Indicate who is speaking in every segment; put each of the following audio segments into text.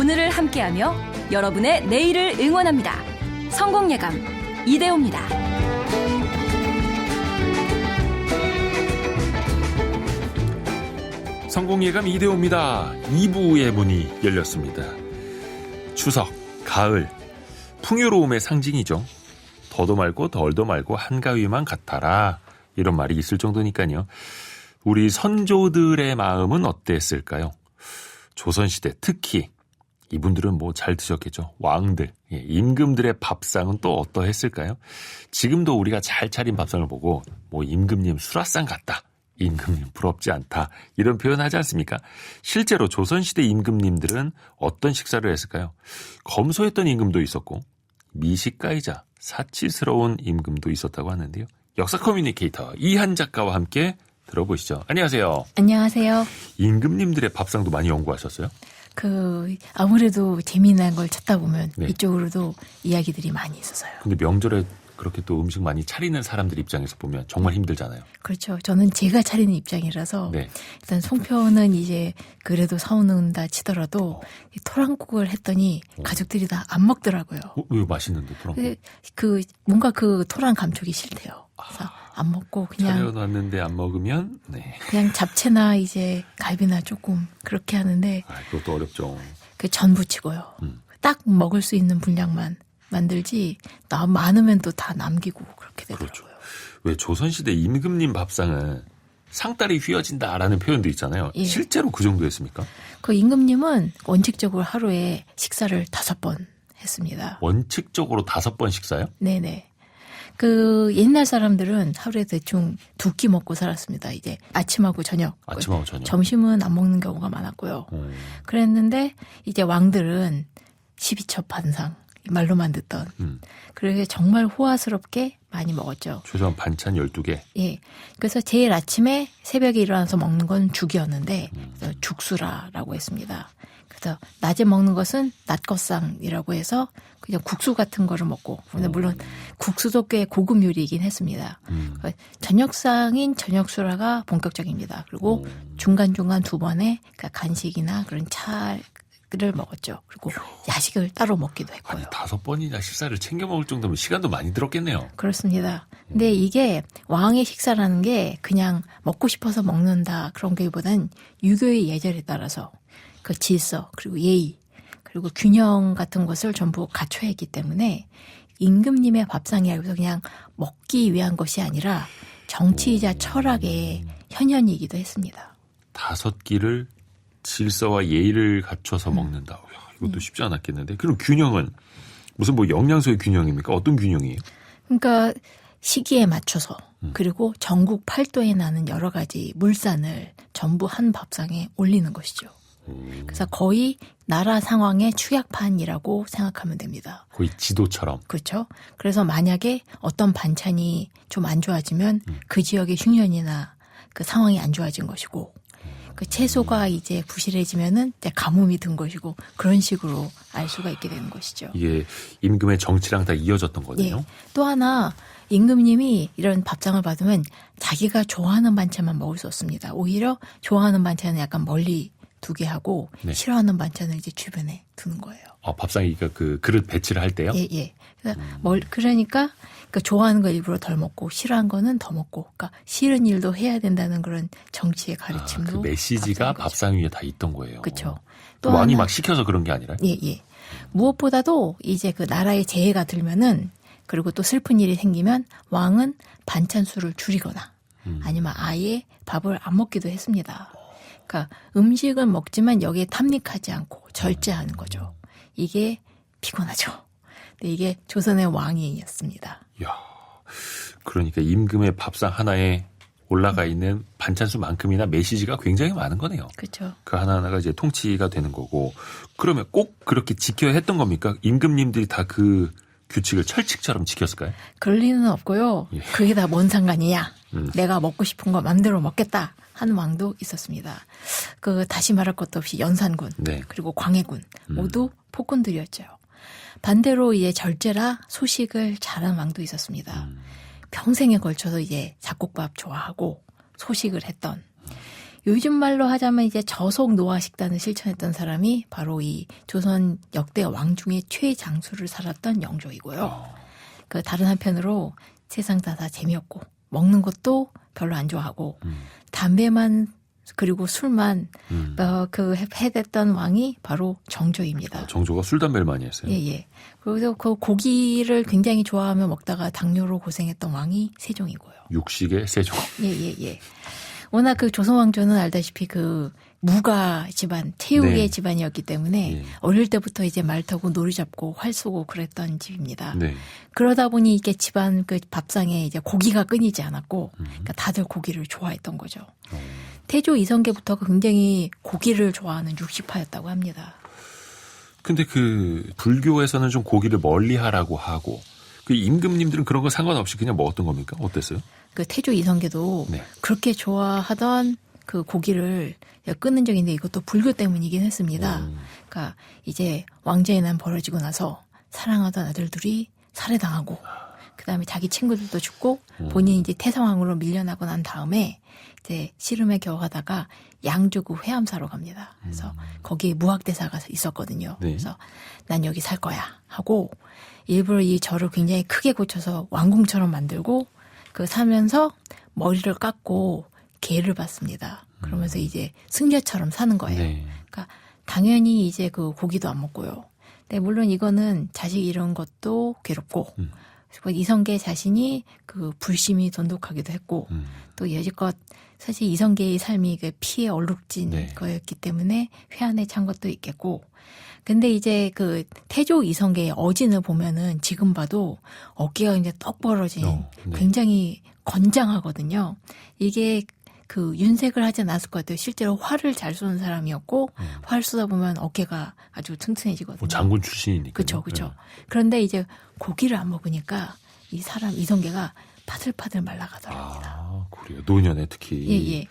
Speaker 1: 오늘을 함께하며 여러분의 내일을 응원합니다. 성공예감 이대호입니다.
Speaker 2: 성공예감 이대호입니다. 2부의 문이 열렸습니다. 추석, 가을, 풍요로움의 상징이죠. 더도 말고 덜도 말고 한가위만 같아라. 이런 말이 있을 정도니까요. 우리 선조들의 마음은 어땠을까요? 조선시대 특히 이분들은 뭐 잘 드셨겠죠. 왕들, 임금들의 밥상은 또 어떠했을까요? 지금도 우리가 잘 차린 밥상을 보고 뭐 임금님 수라상 같다. 임금님 부럽지 않다. 이런 표현하지 않습니까? 실제로 조선시대 임금님들은 어떤 식사를 했을까요? 검소했던 임금도 있었고 미식가이자 사치스러운 임금도 있었다고 하는데요. 역사 커뮤니케이터 이한 작가와 함께 들어보시죠. 안녕하세요.
Speaker 3: 안녕하세요.
Speaker 2: 임금님들의 밥상도 많이 연구하셨어요?
Speaker 3: 아무래도 재미난 걸 찾다 보면
Speaker 2: 네.
Speaker 3: 이쪽으로도 이야기들이 많이 있어서요.
Speaker 2: 근데 명절에 그렇게 또 음식 많이 차리는 사람들 입장에서 보면 정말 힘들잖아요.
Speaker 3: 그렇죠. 저는 제가 차리는 입장이라서
Speaker 2: 네.
Speaker 3: 일단 송편은 이제 그래도 사오는다 치더라도 이 토랑국을 했더니 가족들이 다 안 먹더라고요.
Speaker 2: 왜 맛있는데 그런 거?
Speaker 3: 뭔가 그 토랑 감촉이 싫대요. 그래서 안 먹고 그냥
Speaker 2: 차려놨는데 안 먹으면 네.
Speaker 3: 그냥 잡채나 이제 갈비나 조금 그렇게 하는데
Speaker 2: 그것도 어렵죠.
Speaker 3: 그 전 부치고요. 딱 먹을 수 있는 분량만 만들지 너무 많으면 또 다 남기고 그렇게 되더라고요.
Speaker 2: 그렇죠. 왜 조선시대 임금님 밥상은 상다리 휘어진다라는 표현도 있잖아요.
Speaker 3: 예.
Speaker 2: 실제로 그 정도였습니까?
Speaker 3: 그 임금님은 원칙적으로 하루에 식사를 5번 했습니다.
Speaker 2: 원칙적으로 5번 식사요?
Speaker 3: 네네. 그 옛날 사람들은 하루에 대충 2끼 먹고 살았습니다. 이제 아침하고 저녁.
Speaker 2: 아침하고 저녁.
Speaker 3: 점심은 안 먹는 경우가 많았고요. 그랬는데 이제 왕들은 12첩 반상. 말로만 듣던. 그렇게 정말 호화스럽게 많이 먹었죠.
Speaker 2: 최소한 반찬 12개.
Speaker 3: 예. 그래서 제일 아침에 새벽에 일어나서 먹는 건 죽이었는데, 그래서 죽수라라고 했습니다. 그래서 낮에 먹는 것은 낮것상이라고 해서 그냥 국수 같은 거를 먹고, 근데 물론 국수도 꽤 고급 요리이긴 했습니다. 저녁상인 저녁수라가 본격적입니다. 그리고 중간중간 2번에 간식이나 그런 차를 먹었죠. 그리고 야식을 따로 먹기도 했고요.
Speaker 2: 아니 5번이나 식사를 챙겨 먹을 정도면 시간도 많이 들었겠네요.
Speaker 3: 그렇습니다. 근데 이게 왕의 식사라는 게 그냥 먹고 싶어서 먹는다 그런 게보다는 유교의 예절에 따라서 그 질서 그리고 예의 그리고 균형 같은 것을 전부 갖춰야 했기 때문에 임금님의 밥상이 여기서 그냥 먹기 위한 것이 아니라 정치이자 철학의 현현이기도 했습니다.
Speaker 2: 5끼를 질서와 예의를 갖춰서 먹는다. 이것도 쉽지 않았겠는데. 그럼 균형은 무슨 뭐 영양소의 균형입니까? 어떤 균형이에요?
Speaker 3: 그러니까 시기에 맞춰서 그리고 전국 팔도에 나는 여러 가지 물산을 전부 한 밥상에 올리는 것이죠. 그래서 거의 나라 상황의 축약판이라고 생각하면 됩니다.
Speaker 2: 거의 지도처럼.
Speaker 3: 그렇죠. 그래서 만약에 어떤 반찬이 좀 안 좋아지면 그 지역의 흉년이나 그 상황이 안 좋아진 것이고 그 채소가 이제 부실해지면은 이제 가뭄이 든 것이고 그런 식으로 알 수가 있게 되는 것이죠.
Speaker 2: 이게 임금의 정치랑 다 이어졌던 거네요.
Speaker 3: 예. 또 하나 임금님이 이런 밥상을 받으면 자기가 좋아하는 반찬만 먹을 수 없습니다. 오히려 좋아하는 반찬은 약간 멀리 두게 하고
Speaker 2: 네.
Speaker 3: 싫어하는 반찬을 이제 주변에 두는 거예요.
Speaker 2: 밥상이 그 그릇 배치를 할 때요?
Speaker 3: 예, 예. 그러니까 좋아하는 거 일부러 덜 먹고 싫어하는 거는 더 먹고, 그러니까 싫은 일도 해야 된다는 그런 정치의 가르침도
Speaker 2: 그 메시지가 밥상 위에 다 있던 거예요.
Speaker 3: 그렇죠.
Speaker 2: 또 왕이 막 시켜서 그런 게 아니라.
Speaker 3: 예, 예. 무엇보다도 이제 그 나라에 재해가 들면은 그리고 또 슬픈 일이 생기면 왕은 반찬 수를 줄이거나 아니면 아예 밥을 안 먹기도 했습니다. 그러니까 음식은 먹지만 여기에 탐닉하지 않고 절제하는 거죠. 이게 피곤하죠. 근데 이게 조선의 왕이었습니다.
Speaker 2: 이야, 그러니까 임금의 밥상 하나에 올라가 있는 반찬수만큼이나 메시지가 굉장히 많은 거네요.
Speaker 3: 그렇죠.
Speaker 2: 그 하나하나가 이제 통치가 되는 거고. 그러면 꼭 그렇게 지켜야 했던 겁니까? 임금님들이 다 그 규칙을 철칙처럼 지켰을까요?
Speaker 3: 그럴 리는 없고요.
Speaker 2: 예.
Speaker 3: 그게 다 뭔 상관이냐. 내가 먹고 싶은 거 마음대로 먹겠다 하는 왕도 있었습니다. 다시 말할 것도 없이 연산군
Speaker 2: 네.
Speaker 3: 그리고 광해군 모두 폭군들이었죠. 반대로 이제 절제라 소식을 잘한 왕도 있었습니다. 평생에 걸쳐서 이제 잡곡밥 좋아하고 소식을 했던 요즘 말로 하자면 이제 저속 노화 식단을 실천했던 사람이 바로 이 조선 역대 왕 중에 최장수를 살았던 영조이고요. 그 다른 한편으로 세상 다 재미없고 먹는 것도 별로 안 좋아하고 담배만 그리고 술만 그 해댔던 왕이 바로 정조입니다.
Speaker 2: 정조가 술 담배를 많이 했어요.
Speaker 3: 예. 그래서 그 고기를 굉장히 좋아하며 먹다가 당뇨로 고생했던 왕이 세종이고요.
Speaker 2: 육식의 세종.
Speaker 3: 예. 워낙 그 조선 왕조는 알다시피 그 무가 집안, 태육의
Speaker 2: 네.
Speaker 3: 집안이었기 때문에
Speaker 2: 예.
Speaker 3: 어릴 때부터 이제 말 타고 놀이 잡고 활 쏘고 그랬던 집입니다.
Speaker 2: 네.
Speaker 3: 그러다 보니 이게 집안 그 밥상에 이제 고기가 끊이지 않았고, 그러니까 다들 고기를 좋아했던 거죠. 태조 이성계부터가 굉장히 고기를 좋아하는 육식파였다고 합니다.
Speaker 2: 근데 그 불교에서는 좀 고기를 멀리하라고 하고 그 임금님들은 그런 거 상관없이 그냥 먹었던 겁니까? 어땠어요?
Speaker 3: 그 태조 이성계도
Speaker 2: 네.
Speaker 3: 그렇게 좋아하던 그 고기를 끊은 적이 있는데 이것도 불교 때문이긴 했습니다. 그러니까 이제 왕제의 난 벌어지고 나서 사랑하던 아들들이 살해당하고 그다음에 자기 친구들도 죽고 본인이 이제 태상왕으로 밀려나고 난 다음에 이제 씨름에 겨워하다가 양주구 회암사로 갑니다. 그래서 거기에 무학대사가 있었거든요.
Speaker 2: 네.
Speaker 3: 그래서 난 여기 살 거야 하고 일부러 이 절을 굉장히 크게 고쳐서 왕궁처럼 만들고 그 사면서 머리를 깎고 개를 받습니다. 그러면서 이제 승려처럼 사는 거예요.
Speaker 2: 네.
Speaker 3: 그러니까 당연히 이제 그 고기도 안 먹고요. 근데 물론 이거는 자식 이런 것도 괴롭고 이성계 자신이 그 불심이 돈독하기도 했고 또 여지껏 사실 이성계의 삶이 그 피에 얼룩진
Speaker 2: 네.
Speaker 3: 거였기 때문에 회한에 찬 것도 있겠고 근데 이제 그 태조 이성계의 어진을 보면은 지금 봐도 어깨가 이제 떡 벌어진
Speaker 2: 네.
Speaker 3: 굉장히 건장하거든요. 이게 그 윤색을 하지 않았을 것 같아요. 실제로 활을 잘 쏘는 사람이었고 활 쏘다 보면 어깨가 아주 튼튼해지거든요.
Speaker 2: 뭐 장군 출신이니까.
Speaker 3: 그렇죠. 그런데 이제 고기를 안 먹으니까 이 사람 이성계가 파들파들 말라가더랍니다.
Speaker 2: 아, 그래요. 노년에 특히.
Speaker 3: 예.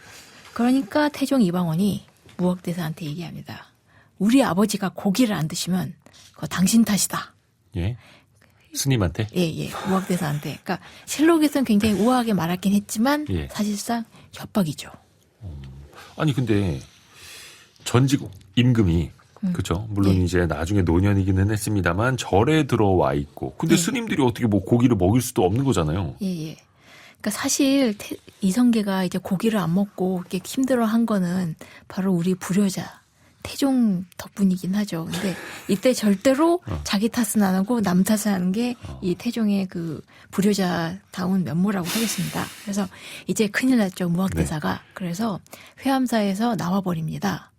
Speaker 3: 그러니까 태종 이방원이 무학대사한테 얘기합니다. 우리 아버지가 고기를 안 드시면 그거 당신 탓이다.
Speaker 2: 예. 스님한테?
Speaker 3: 예. 무학대사한테. 그러니까 실록에서는 굉장히 우아하게 말하긴 했지만
Speaker 2: 예.
Speaker 3: 사실상 협박이죠.
Speaker 2: 아니 근데 전직 임금이 그렇죠. 물론
Speaker 3: 예.
Speaker 2: 이제 나중에 노년이기는 했습니다만 절에 들어와 있고 근데
Speaker 3: 예.
Speaker 2: 스님들이 어떻게 뭐 고기를 먹일 수도 없는 거잖아요.
Speaker 3: 예. 그러니까 사실 이성계가 이제 고기를 안 먹고 이렇게 힘들어한 거는 바로 우리 불효자 태종 덕분이긴 하죠. 근데 이때 절대로 자기 탓은 안 하고 남 탓을 하는 게 이 태종의 그 불효자다운 면모라고 하겠습니다. 그래서 이제 큰일 났죠. 무학대사가.
Speaker 2: 네.
Speaker 3: 그래서 회암사에서 나와버립니다.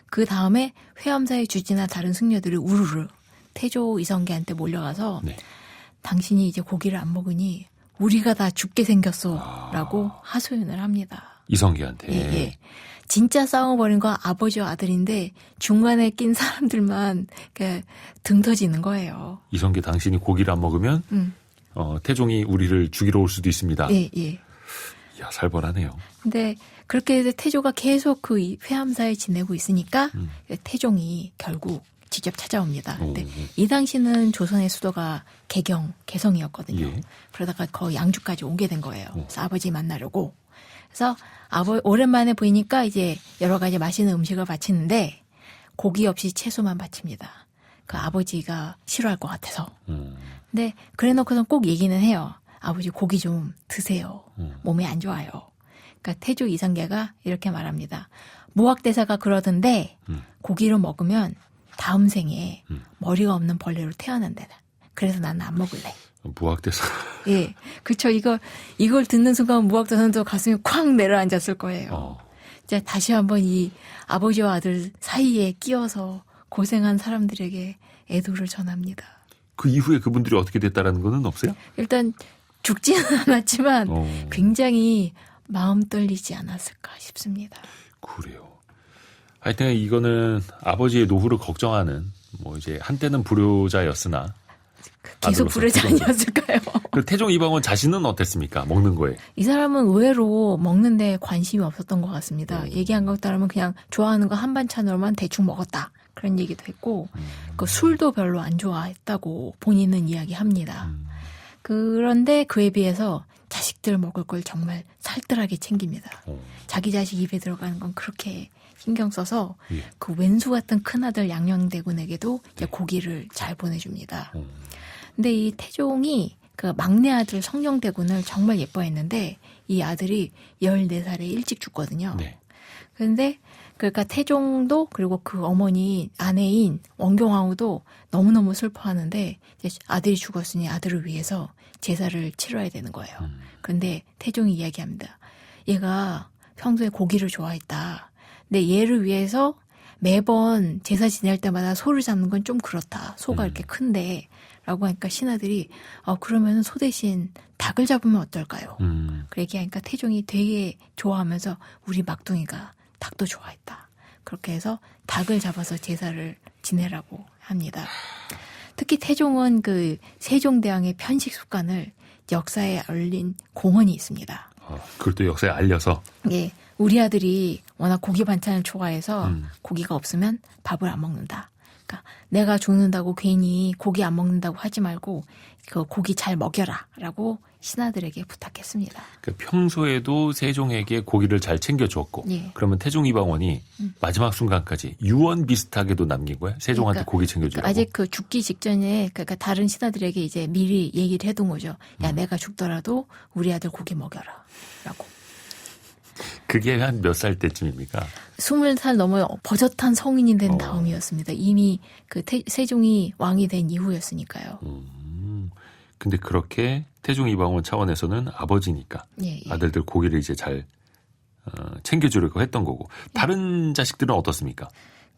Speaker 3: 그 다음에 회암사의 주지나 다른 승려들이 우르르 태조 이성계한테 몰려가서
Speaker 2: 네.
Speaker 3: 당신이 이제 고기를 안 먹으니 우리가 다 죽게 생겼어라고 하소연을 합니다.
Speaker 2: 이성계한테.
Speaker 3: 예. 진짜 싸워버린 건 아버지와 아들인데 중간에 낀 사람들만 등 터지는 거예요.
Speaker 2: 이성계 당신이 고기를 안 먹으면 태종이 우리를 죽이러 올 수도 있습니다.
Speaker 3: 예.
Speaker 2: 야, 살벌하네요.
Speaker 3: 근데 그렇게 해서 태조가 계속 그 회암사에 지내고 있으니까 태종이 결국 직접 찾아옵니다. 근데 이 당시는 조선의 수도가 개성이었거든요.
Speaker 2: 예.
Speaker 3: 그러다가 거의 양주까지 오게 된 거예요. 그래서 아버지 만나려고. 그래서 오랜만에 보이니까 이제 여러 가지 맛있는 음식을 바치는데 고기 없이 채소만 바칩니다. 그 아버지가 싫어할 것 같아서. 근데 그래 놓고선 꼭 얘기는 해요. 아버지 고기 좀 드세요. 몸에 안 좋아요. 그러니까 태조 이성계가 이렇게 말합니다. 무학대사가 그러던데 고기를 먹으면 다음 생에 머리가 없는 벌레로 태어난다. 그래서 나는 안 먹을래.
Speaker 2: 무학대사.
Speaker 3: 예, 그렇죠. 이걸 듣는 순간 무학대사도 가슴이 쾅 내려앉았을 거예요. 이제 다시 한번 이 아버지와 아들 사이에 끼어서 고생한 사람들에게 애도를 전합니다.
Speaker 2: 그 이후에 그분들이 어떻게 됐다라는 거는 없어요?
Speaker 3: 일단 죽지는 않았지만 굉장히 마음 떨리지 않았을까 싶습니다.
Speaker 2: 그래요. 하여튼 이거는 아버지의 노후를 걱정하는 뭐 이제 한때는 불효자였으나
Speaker 3: 계속 불효자 아니었을까요?
Speaker 2: 그 태종 이방원 자신은 어땠습니까? 먹는 거에.
Speaker 3: 이 사람은 의외로 먹는데 관심이 없었던 것 같습니다. 얘기한 것 따르면 그냥 좋아하는 거 한반찬으로만 대충 먹었다. 그런 얘기도 했고 그 술도 별로 안 좋아했다고 본인은 이야기합니다. 그런데 그에 비해서 자식들 먹을 걸 정말 살뜰하게 챙깁니다. 자기 자식 입에 들어가는 건 그렇게 신경 써서
Speaker 2: 예.
Speaker 3: 그 왼수 같은 큰아들 양녕대군에게도 이제
Speaker 2: 네.
Speaker 3: 고기를 잘 보내줍니다. 근데 이 태종이 그 막내 아들 성녕대군을 정말 예뻐했는데 이 아들이 14살에 일찍 죽거든요.
Speaker 2: 네.
Speaker 3: 그런데 그러니까 태종도 그리고 그 어머니 아내인 원경왕후도 너무너무 슬퍼하는데 이제 아들이 죽었으니 아들을 위해서 제사를 치러야 되는 거예요. 그런데 태종이 이야기합니다. 얘가 평소에 고기를 좋아했다. 근데 얘를 위해서 매번 제사 지낼 때마다 소를 잡는 건 좀 그렇다. 소가 이렇게 큰데 라고 하니까 신하들이 그러면 소 대신 닭을 잡으면 어떨까요? 그 얘기하니까 태종이 되게 좋아하면서 우리 막둥이가 닭도 좋아했다. 그렇게 해서 닭을 잡아서 제사를 지내라고 합니다. 특히 태종은 그 세종대왕의 편식 습관을 역사에 알린 공헌이 있습니다.
Speaker 2: 그걸 또 역사에 알려서.
Speaker 3: 예, 우리 아들이 워낙 고기 반찬을 좋아해서 고기가 없으면 밥을 안 먹는다. 그러니까 내가 죽는다고 괜히 고기 안 먹는다고 하지 말고 그 고기 잘 먹여라라고 신하들에게 부탁했습니다.
Speaker 2: 그러니까 평소에도 세종에게 고기를 잘 챙겨주었고
Speaker 3: 예.
Speaker 2: 그러면 태종 이방원이 마지막 순간까지 유언 비슷하게도 남긴 거야? 세종한테
Speaker 3: 그러니까
Speaker 2: 고기 챙겨주라고?
Speaker 3: 아직 그 죽기 직전에 그러니까 다른 신하들에게 이제 미리 얘기를 해둔 거죠. 야 내가 죽더라도 우리 아들 고기 먹여라라고.
Speaker 2: 그게 한 몇 살 때쯤입니까?
Speaker 3: 20살 넘어 버젓한 성인이 된 다음이었습니다. 이미 그 세종이 왕이 된 이후였으니까요.
Speaker 2: 근데 그렇게 태종 이방원 차원에서는 아버지니까
Speaker 3: 예, 예.
Speaker 2: 아들들 고기를 이제 잘 챙겨주려고 했던 거고 다른 자식들은 어떻습니까?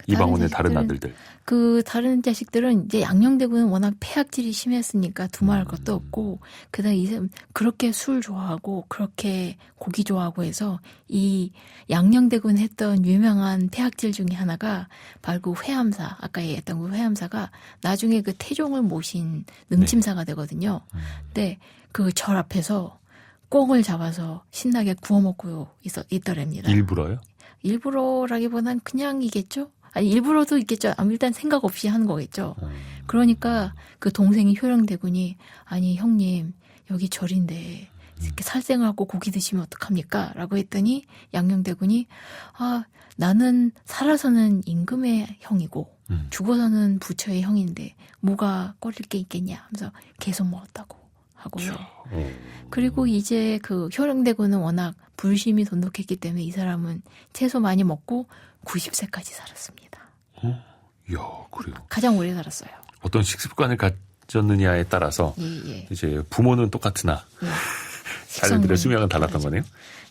Speaker 2: 이방원의 다른 아들들.
Speaker 3: 그 다른 자식들은 이제 양녕대군은 워낙 폐악질이 심했으니까 두말할 것도 없고 그다음에 이 사람 그렇게 술 좋아하고 그렇게 고기 좋아하고 해서 이 양녕대군 했던 유명한 폐악질 중에 하나가 바로 그 회암사 아까 얘기했던 그 회암사가 나중에 그 태종을 모신 능침사가 되거든요. 근데 그 절 앞에서 꿩을 잡아서 신나게 구워 먹고 있더랍니다.
Speaker 2: 일부러요?
Speaker 3: 일부러라기보단 그냥이겠죠? 아니 일부러도 있겠죠. 일단 생각 없이 하는 거겠죠. 그러니까 그 동생이 효령대군이 아니 형님 여기 절인데 이렇게 살생하고 고기 드시면 어떡합니까? 라고 했더니 양녕대군이 나는 살아서는 임금의 형이고 죽어서는 부처의 형인데 뭐가 꺼릴 게 있겠냐 하면서 계속 먹었다고 하고요. 그리고 이제 그 효령대군은 워낙 불심이 돈독했기 때문에 이 사람은 채소 많이 먹고 90세까지 살았습니다.
Speaker 2: 이야, 그래요.
Speaker 3: 가장 오래 살았어요.
Speaker 2: 어떤 식습관을 가졌느냐에 따라서
Speaker 3: 예.
Speaker 2: 이제 부모는 똑같으나
Speaker 3: 예.
Speaker 2: 자녀들의 수명은 달랐던 거네요.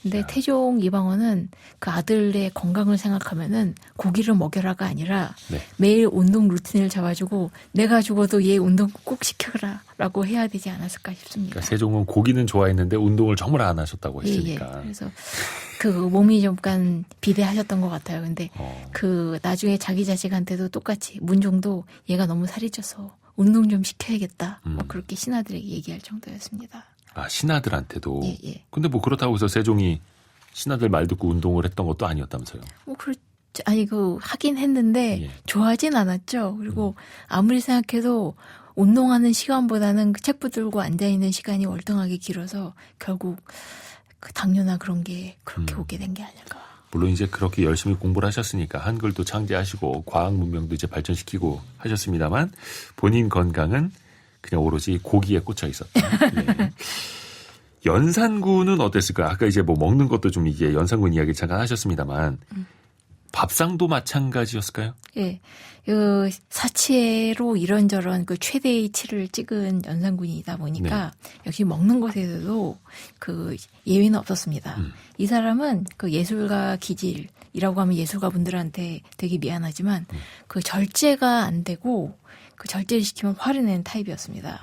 Speaker 3: 근데 태종 이방원은 그 아들의 건강을 생각하면은 고기를 먹여라가 아니라
Speaker 2: 네.
Speaker 3: 매일 운동 루틴을 잡아주고 내가 죽어도 얘 운동 꼭 시켜라라고 해야 되지 않았을까 싶습니다.
Speaker 2: 그러니까 세종은 고기는 좋아했는데 운동을 정말 안 하셨다고 했으니까.
Speaker 3: 예. 그래서 그 몸이 좀 약간 비대하셨던 것 같아요. 근데 그 나중에 자기 자식한테도 똑같이 문종도 얘가 너무 살이 쪄서 운동 좀 시켜야겠다. 뭐 그렇게 신하들에게 얘기할 정도였습니다.
Speaker 2: 신하들한테도.
Speaker 3: 예.
Speaker 2: 근데 뭐 그렇다고 해서 세종이 신하들 말 듣고 운동을 했던 것도 아니었다면서요.
Speaker 3: 뭐 그렇죠. 아니 그 하긴 했는데
Speaker 2: 예.
Speaker 3: 좋아하진 않았죠. 그리고 아무리 생각해도 운동하는 시간보다는 그 책 붙들고 앉아 있는 시간이 월등하게 길어서 결국 그 당뇨나 그런 게 그렇게 오게 된 게 아닐까.
Speaker 2: 물론 이제 그렇게 열심히 공부를 하셨으니까 한글도 창제하시고 과학 문명도 이제 발전시키고 하셨습니다만 본인 건강은 그냥 오로지 고기에 꽂혀 있었다. 예. 연산군은 어땠을까요? 아까 이제 뭐 먹는 것도 좀 이게 연산군 이야기 잠깐 하셨습니다만 밥상도 마찬가지였을까요?
Speaker 3: 예. 그 사치로 이런저런 그 최대의 치를 찍은 연산군이다 보니까 역시 먹는 것에서도 그 예외는 없었습니다. 이 사람은 그 예술가 기질이라고 하면 예술가 분들한테 되게 미안하지만 그 절제가 안 되고 그 절제를 시키면 화를 내는 타입이었습니다.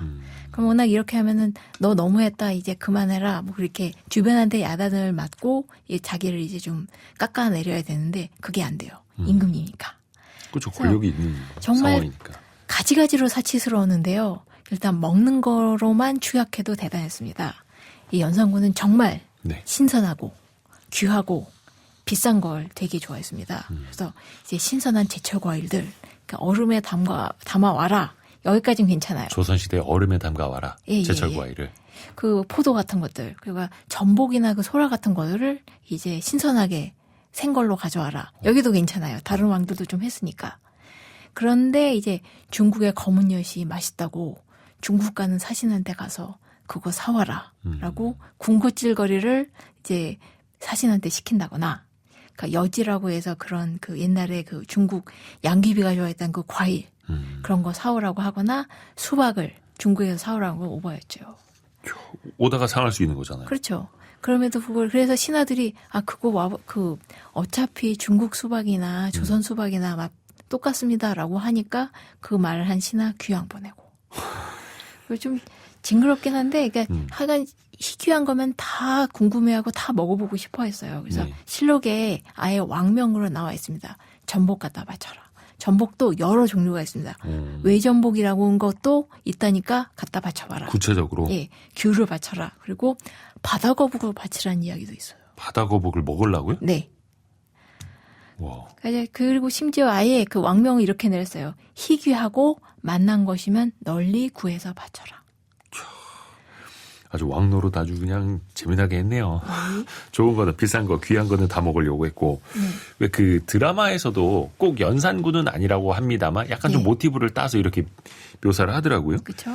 Speaker 3: 그럼 워낙 이렇게 하면은 너 너무했다 이제 그만해라 뭐 그렇게 주변한테 야단을 맞고 자기를 이제 좀 깎아내려야 되는데 그게 안 돼요. 임금이니까.
Speaker 2: 그렇죠. 권력이 있는
Speaker 3: 정말
Speaker 2: 상황이니까.
Speaker 3: 가지가지로 사치스러웠는데요. 일단 먹는 거로만 추격해도 대단했습니다. 이 연산군은 정말 신선하고 귀하고 비싼 걸 되게 좋아했습니다. 그래서 이제 신선한 제철 과일들 얼음에 담아와라. 여기까지는 괜찮아요.
Speaker 2: 조선시대 얼음에 담가와라. 제철 과일을.
Speaker 3: 그 포도 같은 것들, 그리고 전복이나 그 소라 같은 것들을 이제 신선하게 생걸로 가져와라. 여기도 괜찮아요. 다른 왕들도 좀 했으니까. 그런데 이제 중국의 검은 엿이 맛있다고 중국 가는 사신한테 가서 그거 사와라. 라고 군것질거리를 이제 사신한테 시킨다거나, 그러니까 여지라고 해서 그런 그 옛날에 그 중국 양귀비가 좋아했던 그 과일, 그런 거 사오라고 하거나 수박을 중국에서 사오라고 오버했죠.
Speaker 2: 오다가 상할 수 있는 거잖아요.
Speaker 3: 그렇죠. 그럼에도 불구하고 그래서 신하들이 그거 어차피 중국 수박이나 조선 수박이나 맛 똑같습니다라고 하니까 그 말을 한 신하 귀양 보내고. 좀 징그럽긴 한데, 그러니까 하여간 희귀한 거면 다 궁금해하고 다 먹어보고 싶어 했어요. 그래서
Speaker 2: 네.
Speaker 3: 실록에 아예 왕명으로 나와 있습니다. 전복 갖다 바쳐라. 전복도 여러 종류가 있습니다. 외전복이라고 한 것도 있다니까 갖다 바쳐봐라.
Speaker 2: 구체적으로?
Speaker 3: 예, 귤을 바쳐라. 그리고 바다거북을 바치라는 이야기도 있어요.
Speaker 2: 바다거북을 먹으려고요?
Speaker 3: 네.
Speaker 2: 와.
Speaker 3: 그리고 심지어 아예 그 왕명을 이렇게 내렸어요. 희귀하고 만난 것이면 널리 구해서 바쳐라.
Speaker 2: 아주 왕노릇 아주 그냥 재미나게 했네요. 좋은 거는 비싼 거, 귀한 거는 다 먹으려고 했고. 왜 그 드라마에서도 꼭 연산군은 아니라고 합니다만 약간 좀
Speaker 3: 네.
Speaker 2: 모티브를 따서 이렇게 묘사를 하더라고요.
Speaker 3: 그렇죠?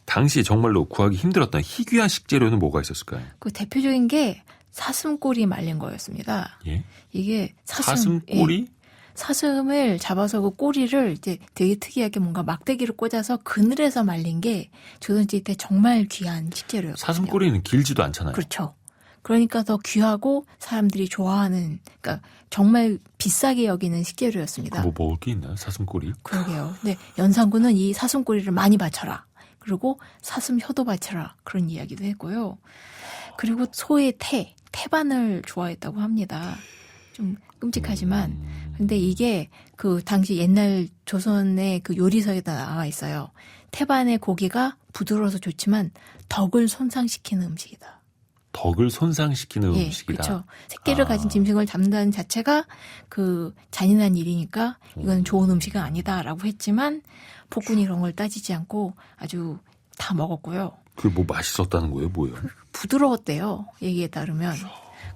Speaker 2: 당시 정말로 구하기 힘들었던 희귀한 식재료는 뭐가 있었을까요?
Speaker 3: 그 대표적인 게 사슴꼬리 말린 거였습니다.
Speaker 2: 예?
Speaker 3: 이게
Speaker 2: 사슴꼬리?
Speaker 3: 예, 사슴을 잡아서 그 꼬리를 이제 되게 특이하게 뭔가 막대기를 꽂아서 그늘에서 말린 게 조선시대 때 정말 귀한 식재료였거든요.
Speaker 2: 사슴꼬리는 길지도 않잖아요.
Speaker 3: 그렇죠. 그러니까 더 귀하고 사람들이 좋아하는, 그러니까 정말 비싸게 여기는 식재료였습니다.
Speaker 2: 뭐 먹을 게 있나요? 사슴꼬리?
Speaker 3: 그러게요. 근데 연산군은 이 사슴꼬리를 많이 바쳐라. 그리고 사슴 혀도 바쳐라. 그런 이야기도 했고요. 그리고 소의 태반을 좋아했다고 합니다. 좀 끔찍하지만. 근데 이게 그 당시 옛날 조선의 그 요리서에다 나와 있어요. 태반의 고기가 부드러워서 좋지만 덕을 손상시키는 음식이다.
Speaker 2: 덕을 손상시키는 음식이다.
Speaker 3: 그렇죠. 새끼를 가진 짐승을 잡는다는 자체가 그 잔인한 일이니까 이건 좋은 음식은 아니다라고 했지만 폭군이 그런 걸 따지지 않고 아주 다 먹었고요.
Speaker 2: 그게 뭐 맛있었다는 거예요? 뭐예요?
Speaker 3: 부드러웠대요. 얘기에 따르면.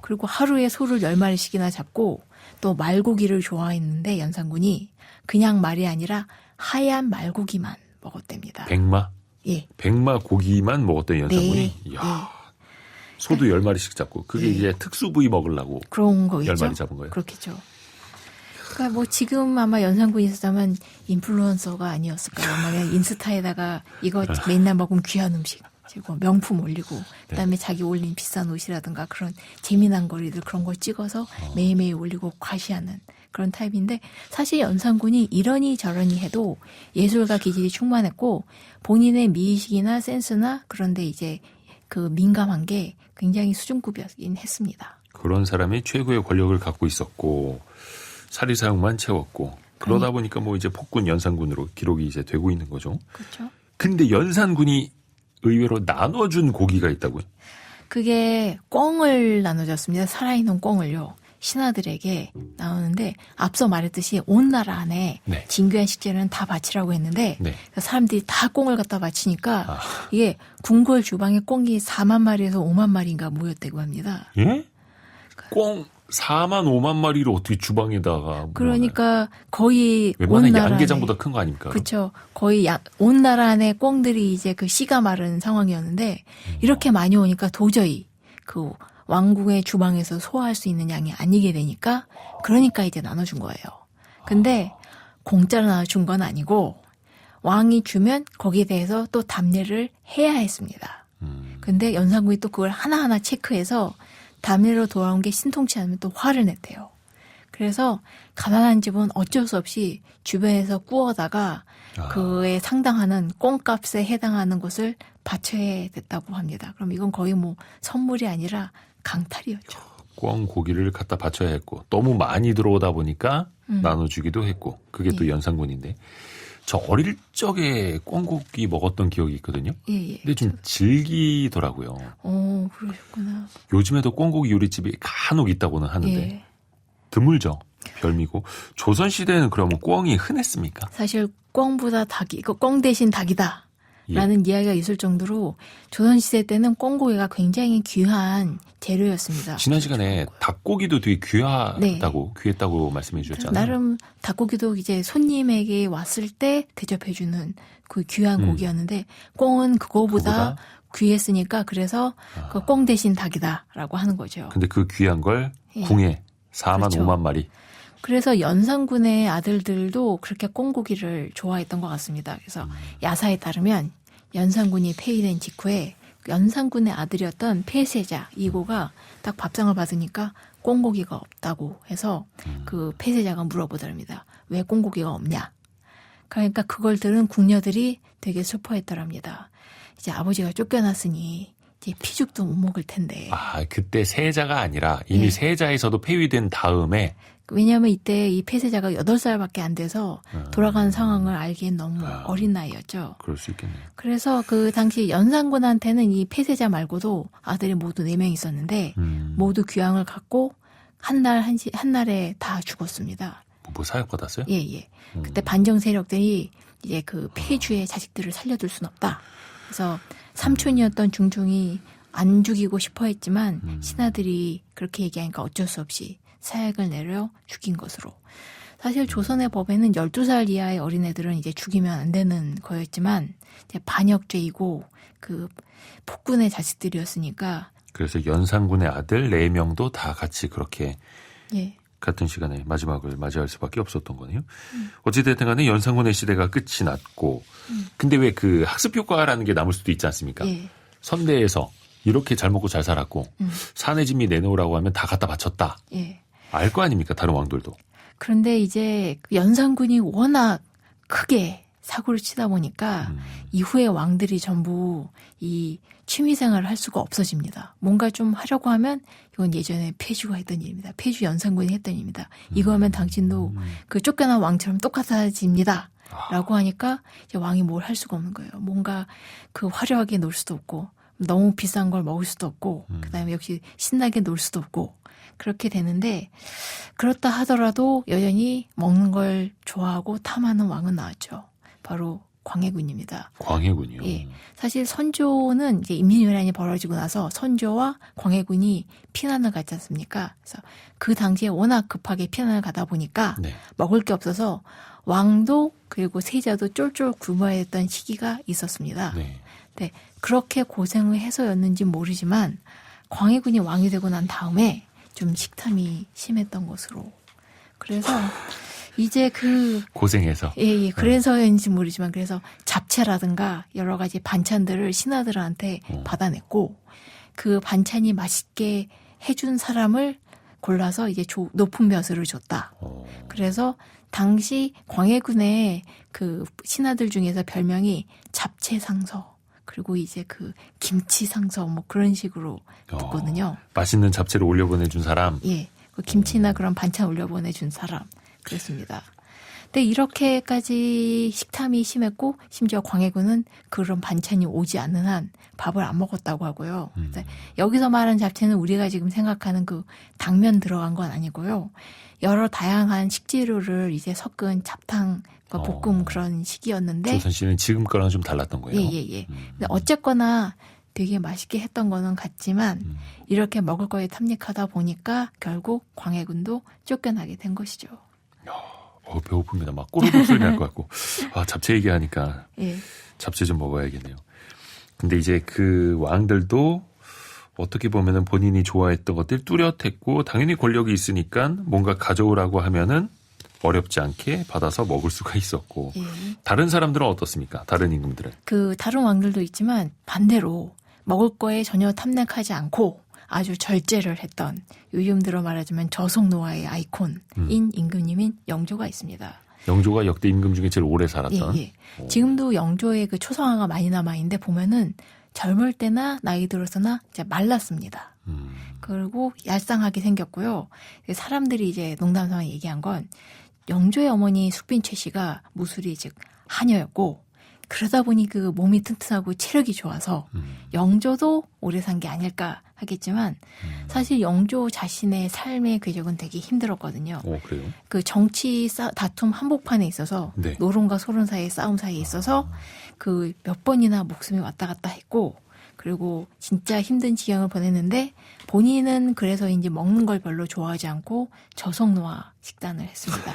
Speaker 3: 그리고 하루에 소를 10마리씩이나 잡고 또 말고기를 좋아했는데 연산군이 그냥 말이 아니라 하얀 말고기만 먹었답니다.
Speaker 2: 백마?
Speaker 3: 예.
Speaker 2: 백마 고기만 먹었던 연산군이?
Speaker 3: 네.
Speaker 2: 이야. 소도 10마리씩 잡고 그게
Speaker 3: 네.
Speaker 2: 이제 특수 부위 먹으려고
Speaker 3: 그런 거겠죠.
Speaker 2: 10마리 잡은 거예요.
Speaker 3: 그렇겠죠. 그러니까 뭐 지금 아마 연산군이 있었다면 인플루언서가 아니었을까요? 만약 인스타에다가 이거 맨날 먹으면 귀한 음식, 그리고 명품 올리고 그다음에 자기 올린 비싼 옷이라든가 그런 재미난 거리들 그런 걸 찍어서 매일매일 올리고 과시하는 그런 타입인데 사실 연산군이 이러니 저러니 해도 예술가 기질이 충만했고 본인의 미의식이나 센스나 그런데 이제 그 민감한 게 굉장히 수준급이긴 했습니다.
Speaker 2: 그런 사람이 최고의 권력을 갖고 있었고 사리사욕만 채웠고 그러다 보니까 뭐 이제 폭군 연산군으로 기록이 이제 되고 있는 거죠.
Speaker 3: 그렇죠.
Speaker 2: 근데 연산군이 의외로 나눠준 고기가 있다고요?
Speaker 3: 그게 꿩을 나눠줬습니다. 살아있는 꿩을요. 신하들에게 나오는데 앞서 말했듯이 온 나라 안에
Speaker 2: 네.
Speaker 3: 진귀한 식재료는 다 바치라고 했는데
Speaker 2: 네.
Speaker 3: 사람들이 다 꿩을 갖다 바치니까
Speaker 2: 아.
Speaker 3: 이게 궁궐 주방에 꿩이 4만 마리에서 5만 마리인가 모였다고 합니다.
Speaker 2: 예? 꿩 4만 5만 마리를 어떻게 주방에다가
Speaker 3: 그러니까 거의 온
Speaker 2: 웬만한
Speaker 3: 나라
Speaker 2: 양계장보다
Speaker 3: 안에
Speaker 2: 큰 거 아닙니까?
Speaker 3: 그렇죠. 거의 온 나라 안에 꿩들이 이제 그 씨가 마른 상황이었는데 이렇게 많이 오니까 도저히 그 왕궁의 주방에서 소화할 수 있는 양이 아니게 되니까 그러니까 이제 나눠준 거예요. 근데 공짜로 나눠준 건 아니고 왕이 주면 거기에 대해서 또 답례를 해야 했습니다. 근데 연산군이 또 그걸 하나하나 체크해서 답례로 돌아온 게 신통치 않으면 또 화를 냈대요. 그래서 가난한 집은 어쩔 수 없이 주변에서 구워다가 그에 상당하는 꿩값에 해당하는 것을 바쳐야 됐다고 합니다. 그럼 이건 거의 뭐 선물이 아니라 강탈이었죠.
Speaker 2: 꿩 고기를 갖다 바쳐야 했고 너무 많이 들어오다 보니까 나눠주기도 했고 그게 또
Speaker 3: 예.
Speaker 2: 연산군인데 저 어릴 적에 꿩고기 먹었던 기억이 있거든요.
Speaker 3: 예, 예.
Speaker 2: 근데 좀 질기더라고요.
Speaker 3: 그러셨구나.
Speaker 2: 요즘에도 꿩고기 요리집이 간혹 있다고는 하는데
Speaker 3: 예.
Speaker 2: 드물죠. 별미고 조선시대에는 그러면 꿩이 흔했습니까?
Speaker 3: 사실 꿩보다 닭이, 꿩 대신 닭이다. 라는 이야기가 있을 정도로 조선시대 때는 꽁고기가 굉장히 귀한 재료였습니다.
Speaker 2: 지난 시간에 닭고기도 되게 귀했다고 말씀해 주셨잖아요.
Speaker 3: 나름 닭고기도 이제 손님에게 왔을 때 대접해주는 그 귀한 고기였는데 꽁은 그거보다 귀했으니까 그래서 그 꽁 대신 닭이다라고 하는 거죠.
Speaker 2: 근데 그 귀한 걸
Speaker 3: 예.
Speaker 2: 궁에 4만
Speaker 3: 그렇죠.
Speaker 2: 5만 마리.
Speaker 3: 그래서 연산군의 아들들도 그렇게 꽁고기를 좋아했던 것 같습니다. 그래서 야사에 따르면 연산군이 폐위된 직후에 연산군의 아들이었던 폐세자 이고가 딱 밥상을 받으니까 꽁고기가 없다고 해서 그 폐세자가 물어보더랍니다. 왜 꽁고기가 없냐? 그러니까 그걸 들은 궁녀들이 되게 슬퍼했더랍니다. 이제 아버지가 쫓겨났으니 이제 피죽도 못 먹을 텐데.
Speaker 2: 아, 그때 세자가 아니라 이미
Speaker 3: 예.
Speaker 2: 세자에서도 폐위된 다음에
Speaker 3: 왜냐하면 이때 이 폐세자가 8살밖에 안 돼서 돌아가는 상황을 알기엔 너무 어린 나이였죠.
Speaker 2: 그럴 수 있겠네요.
Speaker 3: 그래서 그 당시 연산군한테는 이 폐세자 말고도 아들이 모두 4명 있었는데 모두 귀향을 갖고 한 날에 다 죽었습니다.
Speaker 2: 뭐 사역 받았어요?
Speaker 3: 예. 그때 반정 세력들이 이제 그 폐주의 자식들을 살려둘 순 없다. 그래서 삼촌이었던 중종이 안 죽이고 싶어 했지만 신하들이 그렇게 얘기하니까 어쩔 수 없이 사약을 내려 죽인 것으로. 사실 조선의 법에는 12살 이하의 어린애들은 이제 죽이면 안 되는 거였지만 이제 반역죄이고 그 폭군의 자식들이었으니까.
Speaker 2: 그래서 연산군의 아들 4명도 다 같이 그렇게
Speaker 3: 예.
Speaker 2: 같은 시간에 마지막을 맞이할 수밖에 없었던 거네요. 어찌됐든 간에 연산군의 시대가 끝이 났고 근데 왜 그 학습 효과라는 게 남을 수도 있지 않습니까?
Speaker 3: 예.
Speaker 2: 선대에서 이렇게 잘 먹고 잘 살았고 사내 진미 내놓으라고 하면 다 갖다 바쳤다.
Speaker 3: 예.
Speaker 2: 알 거 아닙니까? 다른 왕들도.
Speaker 3: 그런데 이제 연산군이 워낙 크게 사고를 치다 보니까 이후에 왕들이 전부 이 취미생활을 할 수가 없어집니다. 뭔가 좀 하려고 하면 이건 예전에 폐주가 했던 일입니다. 폐주 연산군이 했던 일입니다. 이거 하면 당신도 그 쫓겨난 왕처럼 똑같아집니다. 라고 하니까 이제 왕이 뭘 할 수가 없는 거예요. 뭔가 그 화려하게 놀 수도 없고 너무 비싼 걸 먹을 수도 없고 그다음에 역시 신나게 놀 수도 없고 그렇게 되는데 그렇다 하더라도 여전히 먹는 걸 좋아하고 탐하는 왕은 나왔죠. 바로 광해군입니다.
Speaker 2: 광해군이요.
Speaker 3: 예. 사실 선조는 이제 임진왜란이 벌어지고 나서 선조와 광해군이 피난을 갔지 않습니까? 그래서 그 당시에 워낙 급하게 피난을 가다 보니까
Speaker 2: 네.
Speaker 3: 먹을 게 없어서 왕도 그리고 세자도 쫄쫄 굶어야 했던 시기가 있었습니다.
Speaker 2: 네.
Speaker 3: 네, 그렇게 고생을 해서였는지 모르지만 광해군이 왕이 되고 난 다음에 좀 식탐이 심했던 것으로. 그래서 이제 그
Speaker 2: 고생해서.
Speaker 3: 예, 그래서인지 모르지만 그래서 잡채라든가 여러 가지 반찬들을 신하들한테 받아냈고 그 반찬이 맛있게 해준 사람을 골라서 이제 높은 벼슬을 줬다. 그래서 당시 광해군의 그 신하들 중에서 별명이 잡채상서 그리고 이제 그 김치상서 뭐 그런 식으로 붙거든요.
Speaker 2: 맛있는 잡채를 올려보내준 사람.
Speaker 3: 예, 그 김치나 그런 반찬 올려보내준 사람 그랬습니다. 근데 이렇게까지 식탐이 심했고 심지어 광해군은 그런 반찬이 오지 않는 한 밥을 안 먹었다고 하고요. 여기서 말하는 잡채는 우리가 지금 생각하는 그 당면 들어간 건 아니고요. 여러 다양한 식재료를 이제 섞은 잡탕, 볶음 그런 식이었는데
Speaker 2: 조선시대는 지금 거랑 좀 달랐던 거예요.
Speaker 3: 예. 근데 어쨌거나 되게 맛있게 했던 거는 같지만 이렇게 먹을 거에 탐닉하다 보니까 결국 광해군도 쫓겨나게 된 것이죠.
Speaker 2: 배고픕니다. 막 꼬르륵 소리 날 것 같고. 아, 잡채 얘기하니까
Speaker 3: 예.
Speaker 2: 잡채 좀 먹어야겠네요. 근데 이제 그 왕들도 어떻게 보면은 본인이 좋아했던 것들 뚜렷했고 당연히 권력이 있으니까 뭔가 가져오라고 하면은 어렵지 않게 받아서 먹을 수가 있었고.
Speaker 3: 예.
Speaker 2: 다른 사람들은 어떻습니까? 다른 임금들은.
Speaker 3: 그 다른 왕들도 있지만 반대로 먹을 거에 전혀 탐닉하지 않고 아주 절제를 했던 요즘 들어 말하자면 저속노화의 아이콘인 임금님인 영조가 있습니다.
Speaker 2: 영조가 역대 임금 중에 제일 오래 살았던.
Speaker 3: 예. 지금도 영조의 그 초상화가 많이 남아있는데 보면은 젊을 때나 나이 들어서나 이제 말랐습니다. 그리고 얄쌍하게 생겼고요. 사람들이 이제 농담삼아 얘기한 건 영조의 어머니 숙빈 최 씨가 무술이 즉 하녀였고 그러다 보니 그 몸이 튼튼하고 체력이 좋아서 영조도 오래 산 게 아닐까 하겠지만 사실 영조 자신의 삶의 궤적은 되게 힘들었거든요.
Speaker 2: 그래요?
Speaker 3: 그 정치 다툼 한복판에 있어서
Speaker 2: 네.
Speaker 3: 노론과 소론 사이의 싸움 사이에 있어서 그 몇 번이나 목숨이 왔다 갔다 했고 그리고 진짜 힘든 지경을 보냈는데 본인은 그래서 이제 먹는 걸 별로 좋아하지 않고 저속노화 식단을 했습니다.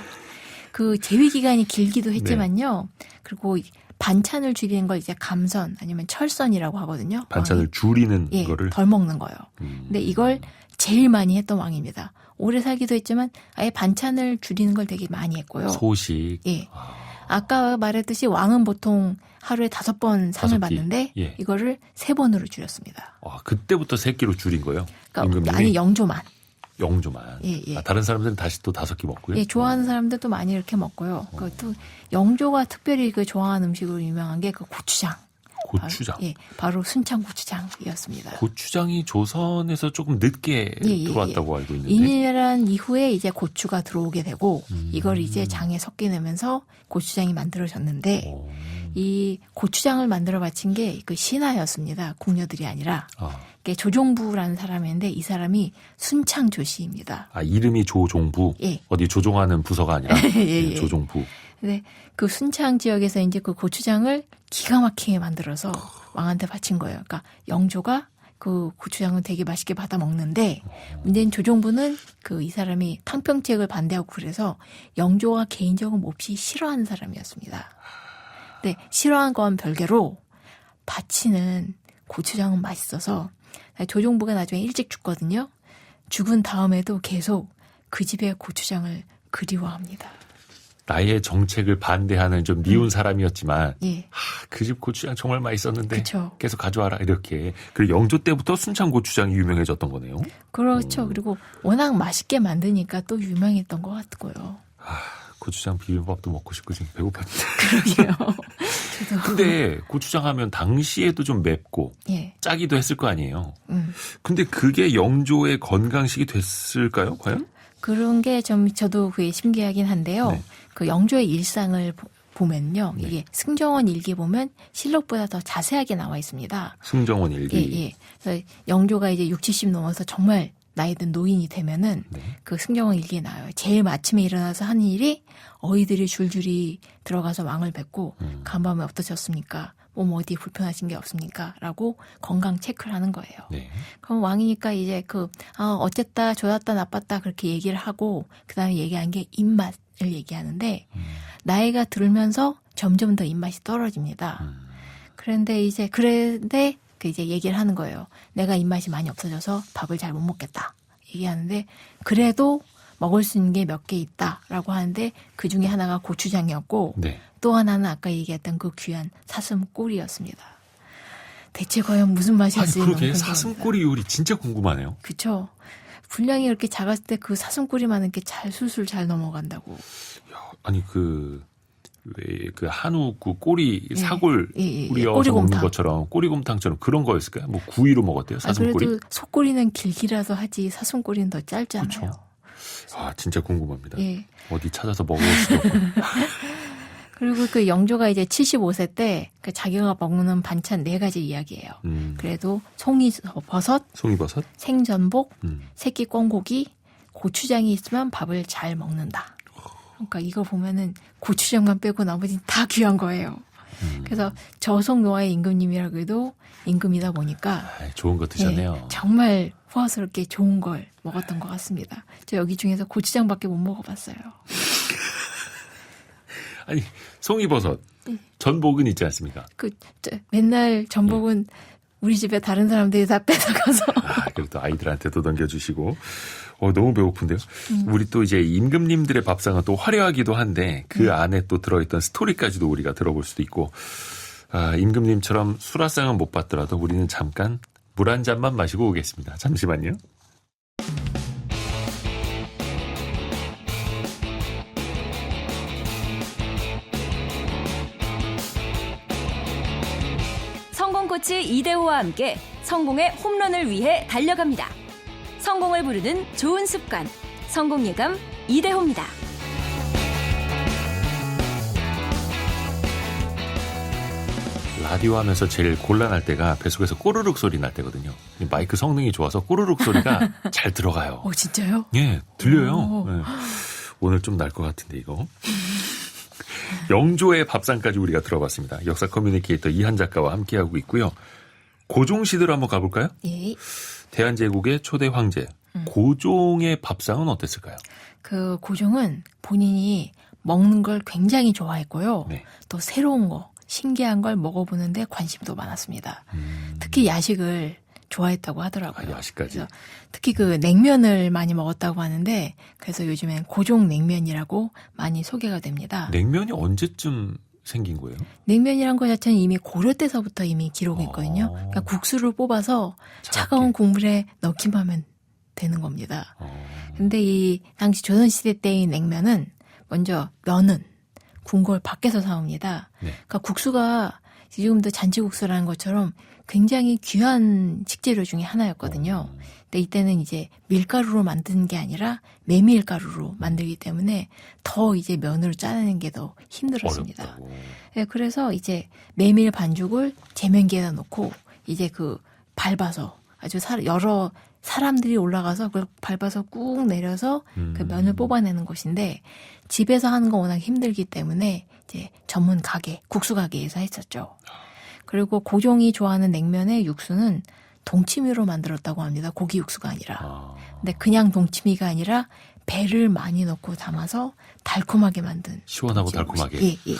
Speaker 3: 그 재위 기간이 길기도 했지만요. 그리고 반찬을 줄이는 걸 이제 감선 아니면 철선이라고 하거든요.
Speaker 2: 반찬을 줄이는
Speaker 3: 예,
Speaker 2: 거를.
Speaker 3: 덜 먹는 거예요. 근데 이걸 제일 많이 했던 왕입니다. 오래 살기도 했지만 아예 반찬을 줄이는 걸 되게 많이 했고요.
Speaker 2: 소식.
Speaker 3: 예. 아까 말했듯이 왕은 보통 하루에 5번 상을
Speaker 2: 5끼.
Speaker 3: 받는데
Speaker 2: 예.
Speaker 3: 이거를 3번으로 줄였습니다.
Speaker 2: 그때부터 3끼로 줄인 거예요?
Speaker 3: 그러니까
Speaker 2: 임금님이?
Speaker 3: 아니 영조만.
Speaker 2: 영조만.
Speaker 3: 예, 예.
Speaker 2: 다른 사람들은 다시 또 5끼 먹고요?
Speaker 3: 예, 좋아하는 사람들도 많이 이렇게 먹고요. 그것도 영조가 특별히 그 좋아하는 음식으로 유명한 게 그 고추장.
Speaker 2: 고추장.
Speaker 3: 바로 순창 고추장이었습니다.
Speaker 2: 고추장이 조선에서 조금 늦게 들어왔다고 알고 있는데.
Speaker 3: 임일란 이후에 이제 고추가 들어오게 되고 이걸 이제 장에 섞여내면서 고추장이 만들어졌는데 이 고추장을 만들어 바친 게 그 신하였습니다. 궁녀들이 아니라. 이게 조종부라는 사람인데 이 사람이 순창 조씨입니다.
Speaker 2: 이름이 조종부?
Speaker 3: 예.
Speaker 2: 어디 조종하는 부서가 아니라
Speaker 3: 예.
Speaker 2: 조종부.
Speaker 3: 근데 그 순창 지역에서 이제 그 고추장을 기가 막히게 만들어서 왕한테 바친 거예요. 그러니까 영조가 그 고추장을 되게 맛있게 받아 먹는데 문제는 조종부는 그 이 사람이 탕평책을 반대하고 그래서 영조가 개인적으로 몹시 싫어하는 사람이었습니다. 근데 싫어한 건 별개로 바치는 고추장은 맛있어서 조종부가 나중에 일찍 죽거든요. 죽은 다음에도 계속 그 집의 고추장을 그리워합니다.
Speaker 2: 나의 정책을 반대하는 좀 미운 사람이었지만
Speaker 3: 예.
Speaker 2: 그 집 고추장 정말 맛있었는데
Speaker 3: 그쵸.
Speaker 2: 계속 가져와라 이렇게. 그리고 영조 때부터 순창 고추장이 유명해졌던 거네요.
Speaker 3: 그렇죠. 그리고 워낙 맛있게 만드니까 또 유명했던 것 같고요.
Speaker 2: 고추장 비빔밥도 먹고 싶고 지금 배고팠는데.
Speaker 3: 그러게요. 저도.
Speaker 2: 근데 고추장 하면 당시에도 좀 맵고
Speaker 3: 예.
Speaker 2: 짜기도 했을 거 아니에요. 근데 그게 영조의 건강식이 됐을까요? 과연?
Speaker 3: 그런 게 좀 저도 그게 신기하긴 한데요.
Speaker 2: 네.
Speaker 3: 그 영조의 일상을 보면요.
Speaker 2: 네.
Speaker 3: 이게 승정원 일기 보면 실록보다 더 자세하게 나와 있습니다.
Speaker 2: 승정원 일기.
Speaker 3: 예. 그래서 영조가 이제 60, 70 넘어서 정말 나이 든 노인이 되면은 그 승정원 일기에 나와요. 제일 아침에 일어나서 하는 일이 어이들이 줄줄이 들어가서 왕을 뵙고 간밤에 어떠셨습니까? 몸 어디 불편하신 게 없습니까? 라고 건강 체크를 하는 거예요.
Speaker 2: 네.
Speaker 3: 그럼 왕이니까 이제 어쨌다, 좋았다, 나빴다 그렇게 얘기를 하고 그다음에 얘기한 게 입맛을 얘기하는데 나이가 들면서 점점 더 입맛이 떨어집니다. 그런데 이제 얘기를 하는 거예요. 내가 입맛이 많이 없어져서 밥을 잘 못 먹겠다. 얘기하는데 그래도 먹을 수 있는 게 몇 개 있다라고 하는데 그 중에 하나가 고추장이었고
Speaker 2: 네.
Speaker 3: 또 하나는 아까 얘기했던 그 귀한 사슴꼬리였습니다. 대체 과연 무슨 맛이었을지 너무
Speaker 2: 그러게
Speaker 3: 궁금합니다.
Speaker 2: 사슴꼬리 요리 진짜 궁금하네요.
Speaker 3: 그렇죠. 분량이 이렇게 작았을 때 그 사슴꼬리만 이렇게 술술 잘 넘어간다고.
Speaker 2: 아니 그 한우 그 꼬리 사골
Speaker 3: 예.
Speaker 2: 뿌려서
Speaker 3: 꼬리곰탕.
Speaker 2: 먹는 것처럼 꼬리곰탕처럼 그런 거였을까요? 뭐 구이로 먹었대요 사슴꼬리?
Speaker 3: 그래도 소꼬리는 길기라도 하지 사슴꼬리는 더 짧잖아요.
Speaker 2: 그렇죠. 진짜 궁금합니다.
Speaker 3: 예.
Speaker 2: 어디 찾아서 먹어볼 수도 없고.
Speaker 3: 그리고 그 영조가 이제 75세 때 그 자기가 먹는 반찬 4가지 이야기예요. 그래도 송이버섯, 생전복, 새끼 꿩고기, 고추장이 있으면 밥을 잘 먹는다. 그러니까 이거 보면은 고추장만 빼고 나머지는 다 귀한 거예요. 그래서 저속노화의 임금님이라고 해도 임금이다 보니까
Speaker 2: 좋은 거 드셨네요.
Speaker 3: 예, 정말 후하스럽게 좋은 걸 먹었던 것 같습니다. 저 여기 중에서 고추장밖에 못 먹어봤어요.
Speaker 2: 아니 송이버섯, 전복은 있지 않습니까?
Speaker 3: 맨날 전복은 우리 집에 다른 사람들이 다 뺏어가서.
Speaker 2: 그래도 아이들한테도 넘겨주시고. 너무 배고픈데요. 우리 또 이제 임금님들의 밥상은 또 화려하기도 한데 그 안에 또 들어있던 스토리까지도 우리가 들어볼 수도 있고. 임금님처럼 수라상은 못 받더라도 우리는 잠깐 물 한 잔만 마시고 오겠습니다. 잠시만요.
Speaker 1: 성공 코치 이대호와 함께 성공의 홈런을 위해 달려갑니다. 성공을 부르는 좋은 습관, 성공 예감 이대호입니다.
Speaker 2: 라디오 하면서 제일 곤란할 때가 뱃속에서 꼬르륵 소리 날 때거든요. 마이크 성능이 좋아서 꼬르륵 소리가 잘 들어가요.
Speaker 3: 진짜요?
Speaker 2: 예, 들려요.
Speaker 3: 오.
Speaker 2: 예. 오늘 좀 날 것 같은데 이거. 영조의 밥상까지 우리가 들어봤습니다. 역사 커뮤니케이터 이한 작가와 함께하고 있고요. 고종시대로 한번 가볼까요?
Speaker 3: 예.
Speaker 2: 대한제국의 초대 황제 고종의 밥상은 어땠을까요?
Speaker 3: 그 고종은 본인이 먹는 걸 굉장히 좋아했고요.
Speaker 2: 네.
Speaker 3: 또 새로운 거, 신기한 걸 먹어보는데 관심도 많았습니다. 특히 야식을 좋아했다고 하더라고요.
Speaker 2: 야식까지.
Speaker 3: 그래서 특히 그 냉면을 많이 먹었다고 하는데 그래서 요즘엔 고종 냉면이라고 많이 소개가 됩니다.
Speaker 2: 냉면이 언제쯤 생긴 거예요?
Speaker 3: 냉면이란 것 자체는 이미 고려 때서부터 이미 기록이 있거든요. 그러니까 국수를 뽑아서 차가운 국물에 넣기만 하면 되는 겁니다. 근데 이 당시 조선시대 때의 냉면은 먼저 면은 궁궐 밖에서 사옵니다.
Speaker 2: 네.
Speaker 3: 그러니까 국수가 지금도 잔치국수라는 것처럼 굉장히 귀한 식재료 중에 하나였거든요. 근데 이때는 이제 밀가루로 만드는 게 아니라 메밀가루로 만들기 때문에 더 이제 면으로 짜내는 게 더 힘들었습니다.
Speaker 2: 어렵다고.
Speaker 3: 네, 그래서 이제 메밀 반죽을 제면기에다 놓고 이제 그 밟아서 아주 여러 사람들이 올라가서 그걸 밟아서 꾹 내려서 그 면을 뽑아내는 것인데 집에서 하는 거 워낙 힘들기 때문에 이제 전문 가게, 국수 가게에서 했었죠. 그리고 고종이 좋아하는 냉면의 육수는 동치미로 만들었다고 합니다. 고기 육수가 아니라. 근데 그냥 동치미가 아니라 배를 많이 넣고 담아서 달콤하게 만든.
Speaker 2: 시원하고
Speaker 3: 동치미
Speaker 2: 달콤하게.
Speaker 3: 예, 예.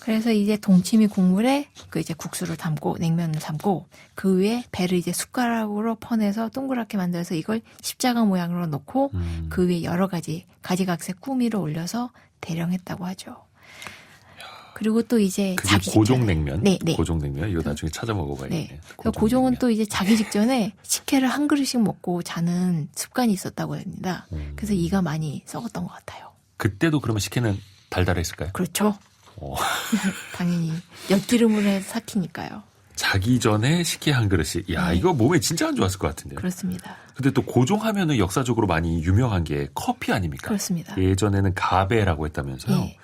Speaker 3: 그래서 이제 동치미 국물에 그 이제 국수를 담고 냉면을 담고 그 위에 배를 이제 숟가락으로 퍼내서 동그랗게 만들어서 이걸 십자가 모양으로 놓고 그 위에 여러 가지 가지각색 꾸미를 올려서 대령했다고 하죠. 그리고 또 이제
Speaker 2: 그게
Speaker 3: 자기
Speaker 2: 고종냉면.
Speaker 3: 네, 네.
Speaker 2: 고종냉면. 이거 나중에 찾아 먹어봐야겠네.
Speaker 3: 네. 고종은 또 이제 자기 직전에 식혜를 한 그릇씩 먹고 자는 습관이 있었다고 합니다. 그래서 이가 많이 썩었던 것 같아요.
Speaker 2: 그때도 그러면 식혜는 달달했을까요?
Speaker 3: 그렇죠. 당연히 엿기름으로 해서 삭히니까요.
Speaker 2: 자기 전에 식혜 한 그릇씩. 야,
Speaker 3: 네.
Speaker 2: 이거 몸에 진짜 안 좋았을 것 같은데요.
Speaker 3: 그렇습니다.
Speaker 2: 근데 또 고종하면은 역사적으로 많이 유명한 게 커피 아닙니까?
Speaker 3: 그렇습니다.
Speaker 2: 예전에는 가베라고 했다면서요.
Speaker 3: 예.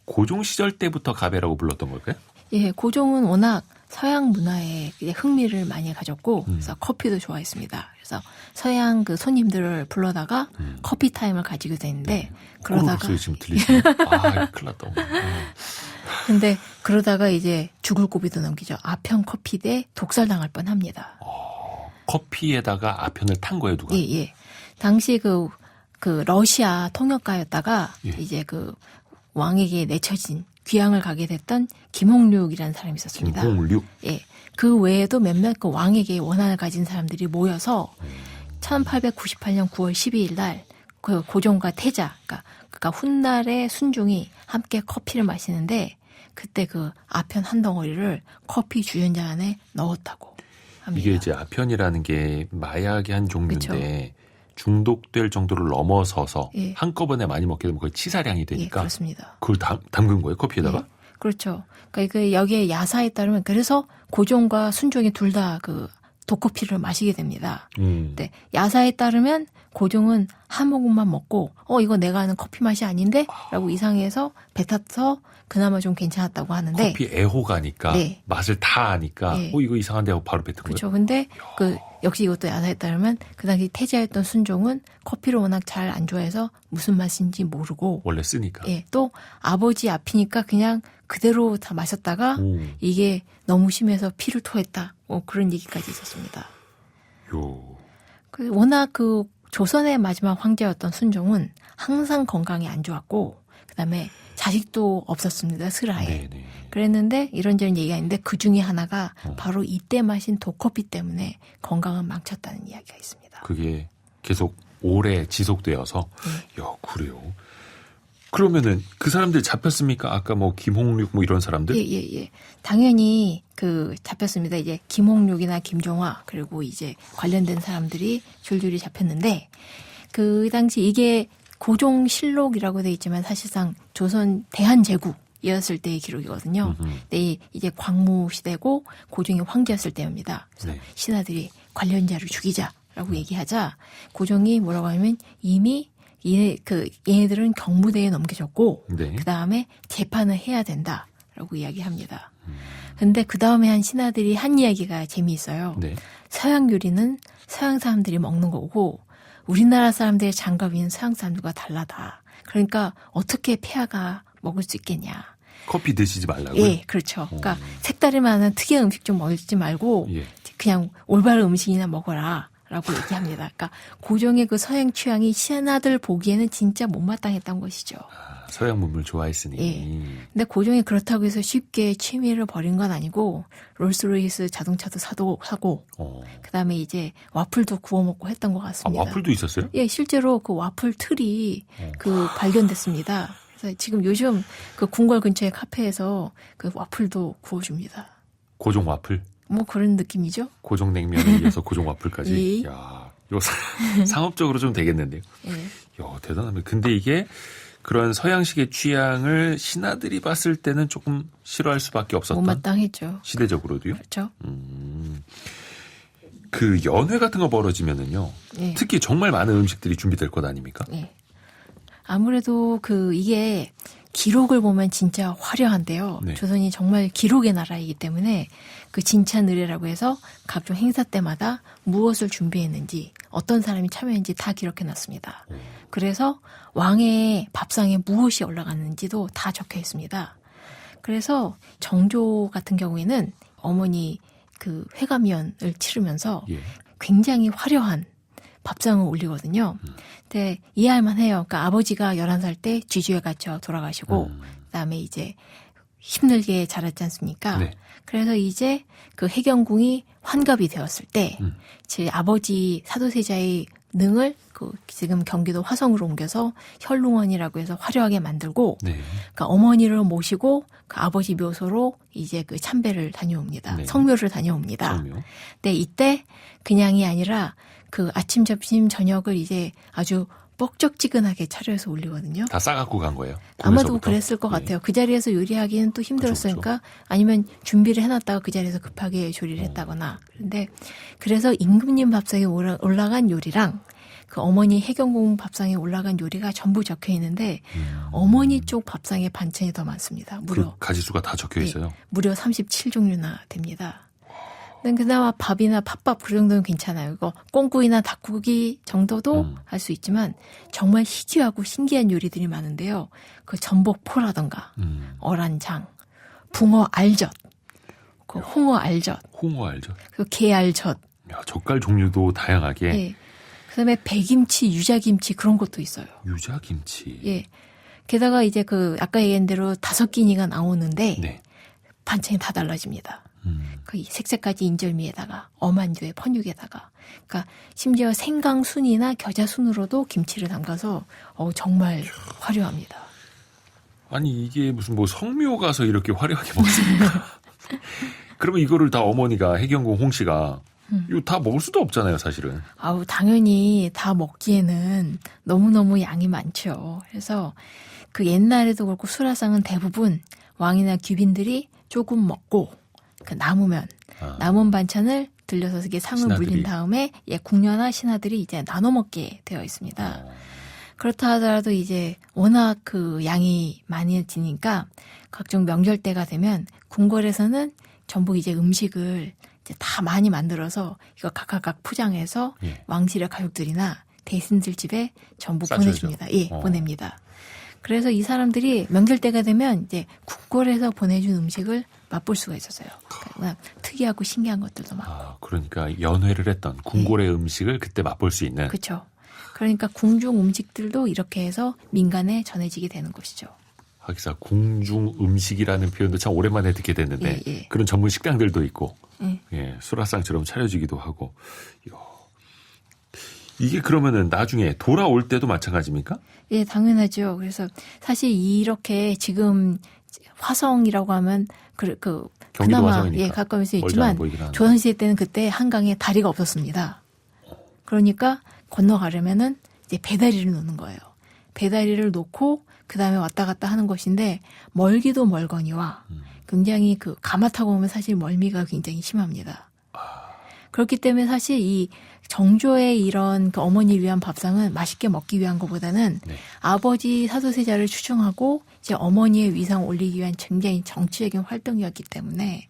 Speaker 2: 고종 시절 때부터 가베라고 불렀던 걸까요?
Speaker 3: 예, 고종은 워낙 서양 문화에 이제 흥미를 많이 가졌고, 그래서 커피도 좋아했습니다. 그래서 서양 그 손님들을 불러다가 커피 타임을 가지게 됐는데, 그러다가.
Speaker 2: 소리 지금 들리시나요? 아, 큰일 났다.
Speaker 3: 근데 그러다가 이제 죽을 고비도 넘기죠. 아편 커피 대 독살당할 뻔 합니다.
Speaker 2: 커피에다가 아편을 탄 거예요, 누가?
Speaker 3: 예, 예. 당시 그 러시아 통역가였다가
Speaker 2: 예.
Speaker 3: 이제 그 왕에게 내쳐진 귀향을 가게 됐던 김홍륙이라는 사람이 있었습니다.
Speaker 2: 김홍륙.
Speaker 3: 예. 그 외에도 몇몇 그 왕에게 원한을 가진 사람들이 모여서 1898년 9월 12일 날 그 고종과 태자, 그러니까 훗날의 순종이 함께 커피를 마시는데 그때 그 아편 한 덩어리를 커피 주전자 안에 넣었다고 합니다.
Speaker 2: 이게 이제 아편이라는 게 마약의 한 종류인데
Speaker 3: 그쵸.
Speaker 2: 중독될 정도를 넘어서서
Speaker 3: 예.
Speaker 2: 한꺼번에 많이 먹게 되면 거의 치사량이
Speaker 3: 예,
Speaker 2: 되니까
Speaker 3: 그렇습니다.
Speaker 2: 그걸 담근 거예요, 커피에다가?
Speaker 3: 예. 그렇죠. 그러니까 그 여기에 야사에 따르면 그래서 고종과 순종이 둘 다 그 독커피를 마시게 됩니다. 네. 야사에 따르면 고종은 한 모금만 먹고 이거 내가 아는 커피 맛이 아닌데? 라고 이상해서 뱉어서 그나마 좀 괜찮았다고 하는데
Speaker 2: 커피 애호가니까
Speaker 3: 네.
Speaker 2: 맛을 다 아니까
Speaker 3: 네.
Speaker 2: 이거 이상한데 하고 바로 뱉은 거예요.
Speaker 3: 그렇죠. 근데 역시 이것도 야사에 따르면 그 당시 태자였던 순종은 커피를 워낙 잘 안 좋아해서 무슨 맛인지 모르고
Speaker 2: 원래 쓰니까.
Speaker 3: 예, 또 아버지 앞이니까 그냥 그대로 다 마셨다가
Speaker 2: 오.
Speaker 3: 이게 너무 심해서 피를 토했다. 그런 얘기까지 있었습니다.
Speaker 2: 요.
Speaker 3: 워낙 그 조선의 마지막 황제였던 순종은 항상 건강이 안 좋았고 그다음에 자식도 없었습니다. 슬하에.
Speaker 2: 네네.
Speaker 3: 그랬는데 이런저런 얘기가 있는데 그 중에 하나가 바로 이때 마신 독커피 때문에 건강을 망쳤다는 이야기가 있습니다.
Speaker 2: 그게 계속 오래 지속되어서
Speaker 3: 네.
Speaker 2: 야, 그래요. 그러면은 그 사람들 잡혔습니까? 아까 뭐 김홍륙 뭐 이런 사람들?
Speaker 3: 예. 당연히 잡혔습니다. 이제 김홍륙이나 김종화 그리고 이제 관련된 사람들이 줄줄이 잡혔는데 그 당시 이게 고종실록이라고 돼 있지만 사실상 조선 대한제국이었을 때의 기록이거든요. 근데 이제 광무 시대고 고종이 황제였을 때입니다. 그래서
Speaker 2: 네.
Speaker 3: 신하들이 관련자를 죽이자라고 얘기하자 고종이 뭐라고 하면 이미 얘네들은 경무대에 넘겨졌고
Speaker 2: 네.
Speaker 3: 그 다음에 재판을 해야 된다라고 이야기합니다. 근데 그 다음에 한 신하들이 한 이야기가 재미있어요.
Speaker 2: 네.
Speaker 3: 서양 요리는 서양 사람들이 먹는 거고 우리나라 사람들의 장갑인 서양 사람들과 달라다. 그러니까 어떻게 폐하가 먹을 수 있겠냐.
Speaker 2: 커피 드시지 말라고요?
Speaker 3: 예, 그렇죠. 그러니까 색다른 많은 특이한 음식 좀 먹지 말고
Speaker 2: 예.
Speaker 3: 그냥 올바른 음식이나 먹어라. 라고 얘기합니다. 그러니까 고종의 그 서양 취향이 신하들 보기에는 진짜 못마땅했던 것이죠.
Speaker 2: 서양 문물 좋아했으니.
Speaker 3: 예. 근데 고종이 그렇다고 해서 쉽게 취미를 버린 건 아니고 롤스로이스 자동차도 사고 그다음에 이제 와플도 구워 먹고 했던 것 같습니다.
Speaker 2: 와플도 있었어요?
Speaker 3: 예, 실제로 그 와플 틀이 그 발견됐습니다. 그래서 지금 요즘 그 궁궐 근처의 카페에서 그 와플도 구워줍니다.
Speaker 2: 고종 와플?
Speaker 3: 뭐 그런 느낌이죠.
Speaker 2: 고종 냉면에 이어서 고종 와플까지.
Speaker 3: 예.
Speaker 2: 야, 이거 상업적으로 좀 되겠는데요.
Speaker 3: 예.
Speaker 2: 야, 대단합니다. 근데 이게 그런 서양식의 취향을 신하들이 봤을 때는 조금 싫어할 수밖에 없었던.
Speaker 3: 못마땅했죠.
Speaker 2: 시대적으로도요.
Speaker 3: 그렇죠.
Speaker 2: 그 연회 같은 거 벌어지면은요.
Speaker 3: 예.
Speaker 2: 특히 정말 많은 음식들이 준비될 것 아닙니까?
Speaker 3: 예. 아무래도 이게 기록을 보면 진짜 화려한데요.
Speaker 2: 네.
Speaker 3: 조선이 정말 기록의 나라이기 때문에 그 진찬의례라고 해서 각종 행사 때마다 무엇을 준비했는지 어떤 사람이 참여했는지 다 기록해놨습니다. 그래서 왕의 밥상에 무엇이 올라갔는지도 다 적혀 있습니다. 그래서 정조 같은 경우에는 어머니 그 회감연을 치르면서
Speaker 2: 예.
Speaker 3: 굉장히 화려한 밥상을 올리거든요. 근데 이해할 만해요. 그러니까 아버지가 11살 때 쥐주에 갇혀 돌아가시고 그다음에 이제 힘들게 자랐지 않습니까?
Speaker 2: 네.
Speaker 3: 그래서 이제 그 해경궁이 환갑이 되었을 때 제 아버지 사도세자의 능을 그 지금 경기도 화성으로 옮겨서 혈릉원이라고 해서 화려하게 만들고
Speaker 2: 네.
Speaker 3: 그러니까 어머니를 모시고 그 아버지 묘소로 이제 그 참배를 다녀옵니다.
Speaker 2: 네.
Speaker 3: 성묘를 다녀옵니다.
Speaker 2: 성묘.
Speaker 3: 근데 이때 그냥이 아니라 그 아침, 점심, 저녁을 이제 아주 뻑적지근하게 차려서 올리거든요.
Speaker 2: 다 싸갖고 간 거예요.
Speaker 3: 아마도
Speaker 2: 거기서부터?
Speaker 3: 그랬을 것
Speaker 2: 예.
Speaker 3: 같아요. 그 자리에서 요리하기는 또 힘들었으니까 아니면 준비를 해놨다가 그 자리에서 급하게 조리를 했다거나. 그런데 그래서 임금님 밥상에 올라간 요리랑 그 어머니 해경궁 밥상에 올라간 요리가 전부 적혀 있는데 어머니 쪽 밥상에 반찬이 더 많습니다. 무려.
Speaker 2: 그 가지수가 다 적혀 있어요.
Speaker 3: 네, 무려 37종류나 됩니다. 근데 그나마 밥이나 팥밥 그 정도는 괜찮아요. 이거 꽁구이나 닭고기 정도도 할 수 있지만 정말 희귀하고 신기한 요리들이 많은데요. 그 전복포라던가 어란장, 붕어 알젓, 그 홍어 알젓,
Speaker 2: 홍어 알죠?
Speaker 3: 그 게 알젓,
Speaker 2: 야, 젓갈 종류도 다양하게.
Speaker 3: 예. 그다음에 배김치, 유자김치 그런 것도 있어요.
Speaker 2: 유자김치.
Speaker 3: 예. 게다가 이제 그 아까 얘기한 대로 5끼니가 나오는데
Speaker 2: 네.
Speaker 3: 반찬이 다 달라집니다. 그 색색까지 인절미에다가 어만두에 퍼육에다가 그러니까 심지어 생강순이나 겨자순으로도 김치를 담가서 정말 화려합니다.
Speaker 2: 아니 이게 무슨 뭐 성묘 가서 이렇게 화려하게 먹습니까? 그러면 이거를 다 어머니가 해경궁 홍씨가 이거 다 먹을 수도 없잖아요, 사실은.
Speaker 3: 아우 당연히 다 먹기에는 너무너무 양이 많죠. 그래서 그 옛날에도 그렇고 수라상은 대부분 왕이나 귀빈들이 조금 먹고 그 남으면 남은 반찬을 들려서 이게 상을
Speaker 2: 신하들이.
Speaker 3: 물린 다음에 궁녀나 신하들이 이제 나눠 먹게 되어 있습니다. 그렇다 하더라도 이제 워낙 그 양이 많아지니까 각종 명절 때가 되면 궁궐에서는 전부 이제 음식을 이제 다 많이 만들어서 이거 각각 포장해서
Speaker 2: 예.
Speaker 3: 왕실의 가족들이나 대신들 집에 전부
Speaker 2: 싸줘야죠.
Speaker 3: 보내줍니다. 예, 보냅니다. 그래서 이 사람들이 명절 때가 되면 이제 궁궐에서 보내준 음식을 맛볼 수가 있었어요. 그러니까 특이하고 신기한 것들도 많고.
Speaker 2: 그러니까 연회를 했던 궁궐의 음식을 그때 맛볼 수 있는.
Speaker 3: 그렇죠. 그러니까 궁중 음식들도 이렇게 해서 민간에 전해지게 되는 것이죠.
Speaker 2: 하기사 궁중 음식이라는 표현도 참 오랜만에 듣게 됐는데
Speaker 3: 예, 예.
Speaker 2: 그런 전문 식당들도 있고
Speaker 3: 예.
Speaker 2: 예, 수라상처럼 차려지기도 하고. 이야. 이게 그러면은 나중에 돌아올 때도 마찬가지입니까?
Speaker 3: 예, 당연하죠. 그래서 사실 이렇게 지금 화성이라고 하면
Speaker 2: 경기도
Speaker 3: 그나마
Speaker 2: 화성이니까.
Speaker 3: 가까울 수
Speaker 2: 멀지
Speaker 3: 있지만
Speaker 2: 않아 보이긴 하는데.
Speaker 3: 조선시대 때는 그때 한강에 다리가 없었습니다. 그러니까 건너가려면은 이제 배다리를 놓는 거예요. 배다리를 놓고 그 다음에 왔다 갔다 하는 것인데 멀기도 멀거니와 굉장히 그 가마 타고 오면 사실 멀미가 굉장히 심합니다. 그렇기 때문에 사실 이 정조의 이런 그 어머니를 위한 밥상은 맛있게 먹기 위한 것보다는
Speaker 2: 네.
Speaker 3: 아버지 사도세자를 추종하고 이제 어머니의 위상을 올리기 위한 굉장히 정치적인 활동이었기 때문에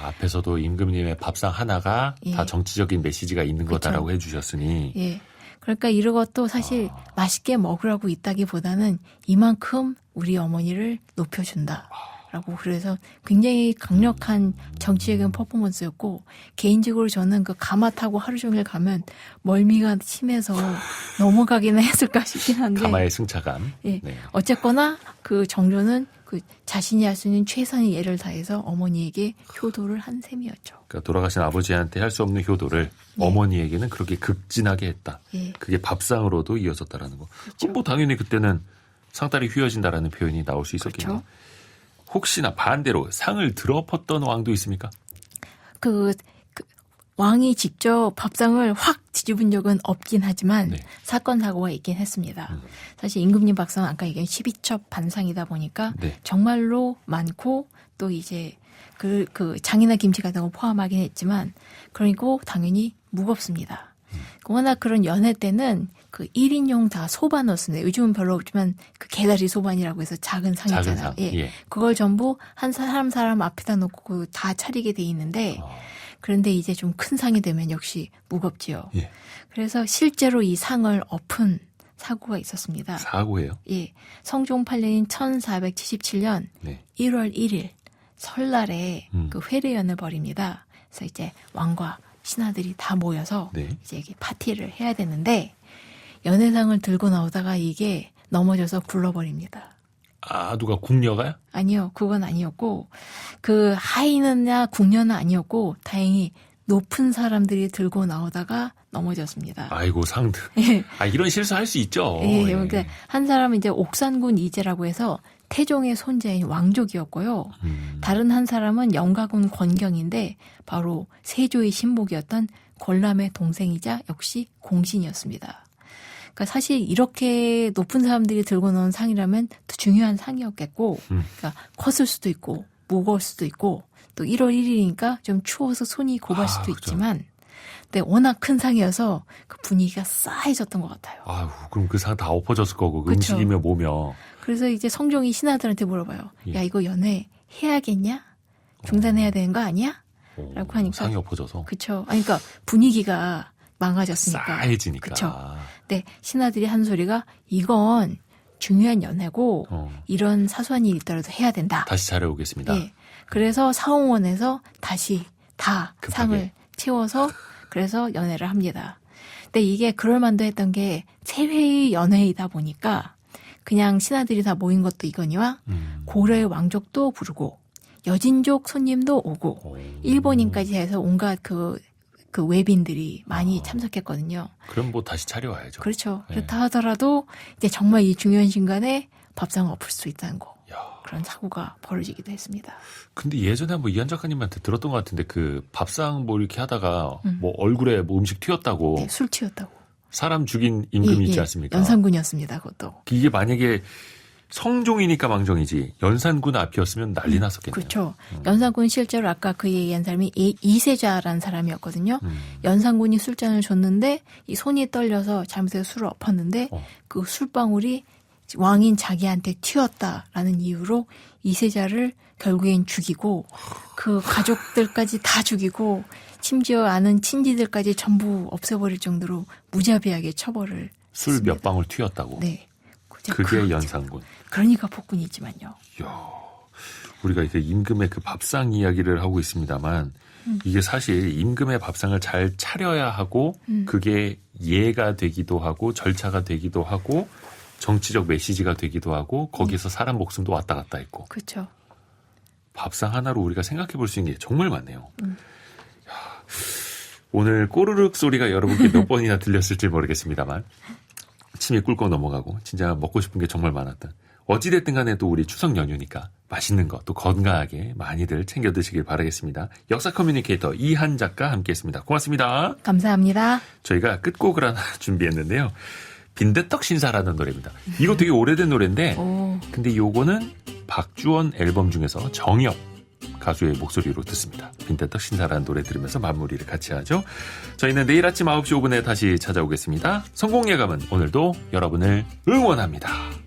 Speaker 2: 앞에서도 임금님의 밥상 하나가
Speaker 3: 예.
Speaker 2: 다 정치적인 메시지가 있는
Speaker 3: 그쵸.
Speaker 2: 거다라고 해주셨으니
Speaker 3: 예. 그러니까 이런 것도 사실 맛있게 먹으라고 있다기보다는 이만큼 우리 어머니를 높여준다라고 그래서 굉장히 강력한 정치적인 퍼포먼스였고 개인적으로 저는 그 가마 타고 하루 종일 가면 멀미가 심해서 넘어가기는 했을까 싶긴 한데
Speaker 2: 가마의 승차감.
Speaker 3: 예.
Speaker 2: 네.
Speaker 3: 어쨌거나 그 정조는 그 자신이 할 수 있는 최선의 예를 다해서 어머니에게 효도를 한 셈이었죠.
Speaker 2: 그러니까 돌아가신 아버지한테 할 수 없는 효도를
Speaker 3: 네.
Speaker 2: 어머니에게는 그렇게 극진하게 했다.
Speaker 3: 예.
Speaker 2: 그게 밥상으로도 이어졌다라는 거.
Speaker 3: 그렇죠.
Speaker 2: 그럼 뭐 당연히 그때는 상다리 휘어진다라는 표현이 나올 수 있었겠네요.
Speaker 3: 그렇죠.
Speaker 2: 혹시나 반대로 상을 들어엎었던 왕도 있습니까?
Speaker 3: 그 왕이 직접 밥상을 확 뒤집은 적은 없긴 하지만
Speaker 2: 네.
Speaker 3: 사건 사고가 있긴 했습니다. 사실 임금님 밥상은 아까 얘기한 12첩 반상이다 보니까
Speaker 2: 네.
Speaker 3: 정말로 많고 또 이제 그 장이나 김치 같은 거 포함하긴 했지만 그리고 당연히 무겁습니다. 워낙 그런 연회 때는 그 1인용 다 소반 넣었습니다. 요즘은 별로 없지만 그 개다리 소반이라고 해서 작은 상이잖아요.
Speaker 2: 작은 상. 예.
Speaker 3: 그걸 전부 한 사람 앞에다 놓고 다 차리게 돼 있는데 그런데 이제 좀 큰 상이 되면 역시 무겁지요.
Speaker 2: 예.
Speaker 3: 그래서 실제로 이 상을 엎은 사고가 있었습니다.
Speaker 2: 사고예요.
Speaker 3: 예. 성종 8년인 1477년
Speaker 2: 네.
Speaker 3: 1월 1일 설날에
Speaker 2: 음.
Speaker 3: 그 회례연을 벌입니다. 그래서 이제 왕과 신하들이 다 모여서
Speaker 2: 네.
Speaker 3: 이제 이게 파티를 해야 되는데 연회상을 들고 나오다가 이게 넘어져서 굴러버립니다.
Speaker 2: 아, 누가 궁녀가요?
Speaker 3: 아니요, 그건 아니었고 그 하인이나 궁녀는 아니었고 다행히 높은 사람들이 들고 나오다가 넘어졌습니다.
Speaker 2: 아이고, 상들.
Speaker 3: 예.
Speaker 2: 아, 이런 실수 할 수 있죠.
Speaker 3: 예, 그러니까 한 사람은 이제 옥산군 이제라고 해서 태종의 손자인 왕족이었고요. 다른 한 사람은 영가군 권경인데 바로 세조의 신복이었던 권람의 동생이자 역시 공신이었습니다. 그러니까 사실 이렇게 높은 사람들이 들고 나온 상이라면 더 중요한 상이었겠고, 그러니까 컸을 수도 있고 무거울 수도 있고 또 1월 1일이니까 좀 추워서 손이 곱할 수도
Speaker 2: 그렇죠.
Speaker 3: 있지만, 근데 워낙 큰 상이어서 그 분위기가 싸해졌던 것 같아요.
Speaker 2: 아유, 그럼 그 상 다 엎어졌을 거고,
Speaker 3: 그쵸.
Speaker 2: 음식이며 뭐며.
Speaker 3: 그래서 이제 성종이 신하들한테 물어봐요.
Speaker 2: 예.
Speaker 3: 야, 이거 연회 해야겠냐? 중단해야 되는 거 아니야? 라고 하니까.
Speaker 2: 상이 엎어져서.
Speaker 3: 그쵸. 아니, 그러니까 분위기가 망가졌으니까.
Speaker 2: 싸해지니까.
Speaker 3: 그쵸. 근데 신하들이 한 소리가 이건 중요한 연회고 이런 사소한 일이 있더라도 해야 된다.
Speaker 2: 다시 차려오겠습니다.
Speaker 3: 예. 그래서 사홍원에서 다시 다
Speaker 2: 급하게.
Speaker 3: 상을 채워서 그래서 연회를 합니다. 근데 이게 그럴만도 했던 게 세회의 연회이다 보니까 그냥 신하들이 다 모인 것도 이거니와 고려의 왕족도 부르고 여진족 손님도 오고 일본인까지 해서 온갖 그 외빈들이 많이 참석했거든요.
Speaker 2: 그럼 뭐 다시 차려와야죠.
Speaker 3: 그렇죠.
Speaker 2: 네.
Speaker 3: 그렇다 하더라도 이제 정말 이 중요한 순간에 밥상을 엎을 수 있다는 거.
Speaker 2: 야.
Speaker 3: 그런 사고가 벌어지기도 했습니다.
Speaker 2: 근데 예전에 한번 이한 작가님한테 들었던 것 같은데 그 밥상 뭐 이렇게 하다가 뭐 얼굴에 뭐 음식 튀었다고
Speaker 3: 네, 술 튀었다고.
Speaker 2: 사람 죽인 임금이 있지 않습니까?
Speaker 3: 연산군이었습니다. 그것도.
Speaker 2: 이게 만약에 성종이니까 망정이지 연산군 앞이었으면 난리 났었겠네요.
Speaker 3: 그렇죠. 연산군 실제로 아까 그 얘기한 사람이 이세자라는 사람이었거든요. 연산군이 술잔을 줬는데 이 손이 떨려서 잘못해서 술을 엎었는데 그 술방울이 왕인 자기한테 튀었다라는 이유로 이세자를 결국엔 죽이고 그 가족들까지 다 죽이고 심지어 아는 친지들까지 전부 없애버릴 정도로 무자비하게 처벌을
Speaker 2: 술
Speaker 3: 했습니다.
Speaker 2: 몇 방울 튀었다고.
Speaker 3: 네.
Speaker 2: 그게 연산군.
Speaker 3: 그러니까 폭군이지만요.
Speaker 2: 이야, 우리가 그 임금의 그 밥상 이야기를 하고 있습니다만 이게 사실 임금의 밥상을 잘 차려야 하고 그게 예가 되기도 하고 절차가 되기도 하고 정치적 메시지가 되기도 하고 거기서 사람 목숨도 왔다 갔다 했고
Speaker 3: 그렇죠.
Speaker 2: 밥상 하나로 우리가 생각해 볼 수 있는 게 정말 많네요. 야, 오늘 꼬르륵 소리가 여러분께 몇 번이나 들렸을지 모르겠습니다만 침이 꿀꺽 넘어가고 진짜 먹고 싶은 게 정말 많았던 어찌됐든 간에 또 우리 추석 연휴니까 맛있는 거 또 건강하게 많이들 챙겨 드시길 바라겠습니다. 역사 커뮤니케이터 이한 작가 함께했습니다. 고맙습니다.
Speaker 3: 감사합니다.
Speaker 2: 저희가 끝곡을 하나 준비했는데요. 빈대떡 신사라는 노래입니다. 이거 되게 오래된 노래인데
Speaker 3: 오.
Speaker 2: 근데 요거는 박주원 앨범 중에서 정엽 가수의 목소리로 듣습니다. 빈대떡 신사라는 노래 들으면서 마무리를 같이 하죠. 저희는 내일 아침 9시 5분에 다시 찾아오겠습니다. 성공 예감은 오늘도 여러분을 응원합니다.